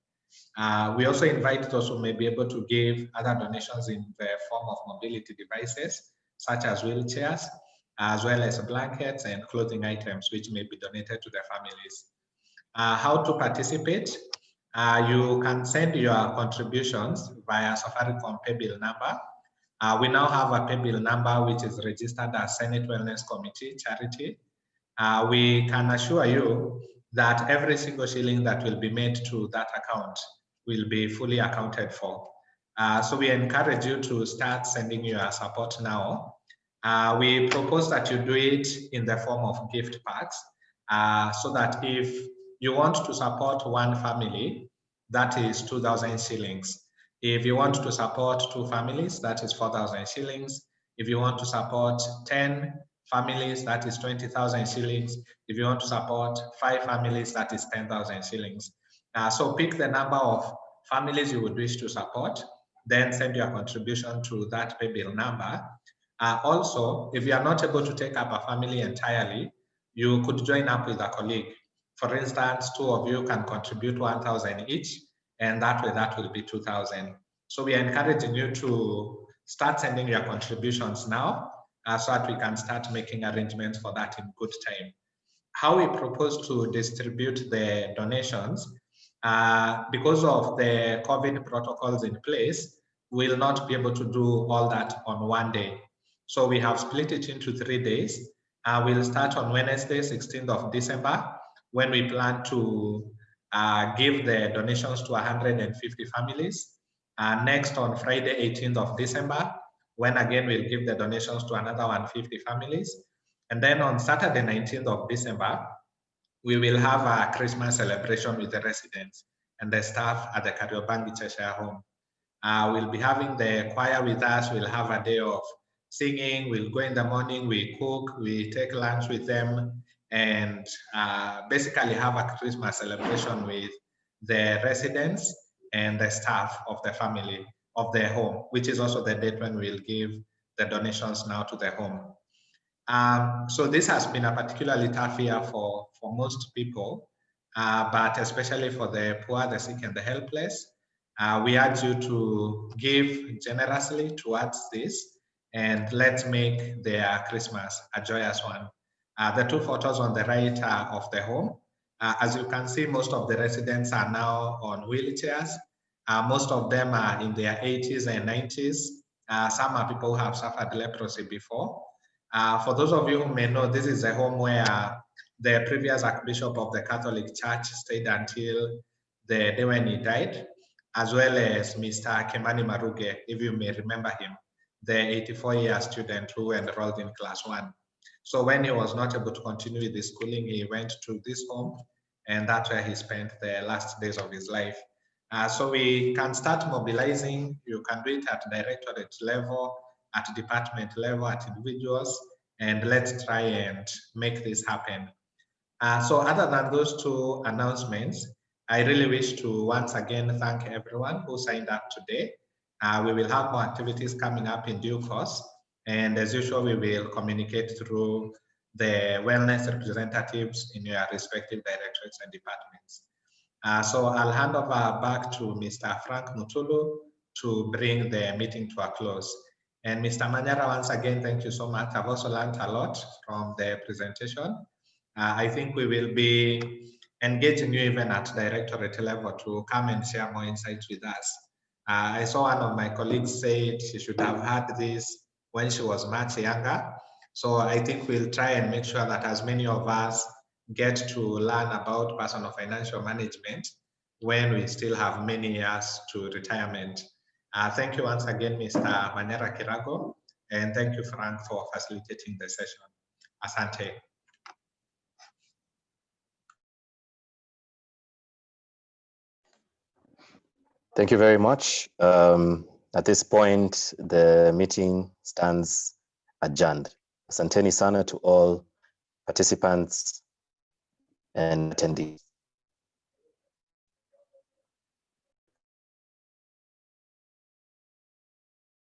We also invite those who may be able to give other donations in the form of mobility devices, such as wheelchairs, as well as blankets and clothing items, which may be donated to the families. How to participate? You can send your contributions via Safaricom paybill number. We now have a paybill number which is registered as Senate Wellness Committee Charity. We can assure you that every single shilling that will be made to that account will be fully accounted for. So we encourage you to start sending your support now. We propose that you do it in the form of gift packs, so that if you want to support one family, that is 2,000 shillings. If you want to support 2 families, that is 4,000 shillings. If you want to support 10 families, that is 20,000 shillings. If you want to support 5 families, that is 10,000 shillings. So pick the number of families you would wish to support, then send your contribution to that paybill number. Also, if you are not able to take up a family entirely, you could join up with a colleague. For instance, 2 of you can contribute 1,000 each, and that way that will be 2,000. So we are encouraging you to start sending your contributions now, so that we can start making arrangements for that in good time. How we propose to distribute the donations, because of the COVID protocols in place, we'll not be able to do all that on one day. So we have split it into 3 days. We'll start on Wednesday, 16th of December, when we plan to give the donations to 150 families. Next on Friday, 18th of December, when again we'll give the donations to another 150 families. And then on Saturday, 19th of December, we will have a Christmas celebration with the residents and the staff at the Kariobangi Cheshire home. We'll be having the choir with us. We'll have a day of singing. We'll go in the morning, we cook, we take lunch with them, and basically have a Christmas celebration with the residents and the staff of the family of the home, which is also the date when we'll give the donations now to the home. So this has been a particularly tough year for most people, but especially for the poor, the sick, and the helpless. We urge you to give generously towards this, and let's make their Christmas a joyous one. The 2 photos on the right are of the home. As you can see, most of the residents are now on wheelchairs. Most of them are in their 80s and 90s. Some are people who have suffered leprosy before. For those of you who may know, this is a home where the previous Archbishop of the Catholic Church stayed until the day when he died, as well as Mr. Kemani Maruge, if you may remember him, the 84-year student who enrolled in class 1. So when he was not able to continue with his schooling, he went to this home and that's where he spent the last days of his life. So we can start mobilizing. You can do it at directorate level, at department level, at individuals, and let's try and make this happen. So other than those two announcements, I really wish to once again thank everyone who signed up today. We will have more activities coming up in due course. And as usual, we will communicate through the wellness representatives in your respective directorates and departments. So I'll hand over back to Mr. Frank Mutulu to bring the meeting to a close. And Mr. Manyara, once again, thank you so much. I've also learned a lot from the presentation. I think we will be engaging you even at directorate level to come and share more insights with us. I saw one of my colleagues said she should have had this when she was much younger. So I think we'll try and make sure that as many of us get to learn about personal financial management when we still have many years to retirement. Thank you once again, Mr. Manyara Kirago, and thank you, Frank, for facilitating the session. Asante. Thank you very much. At this point, the meeting stands adjourned. Asanteni sana to all participants and attendees.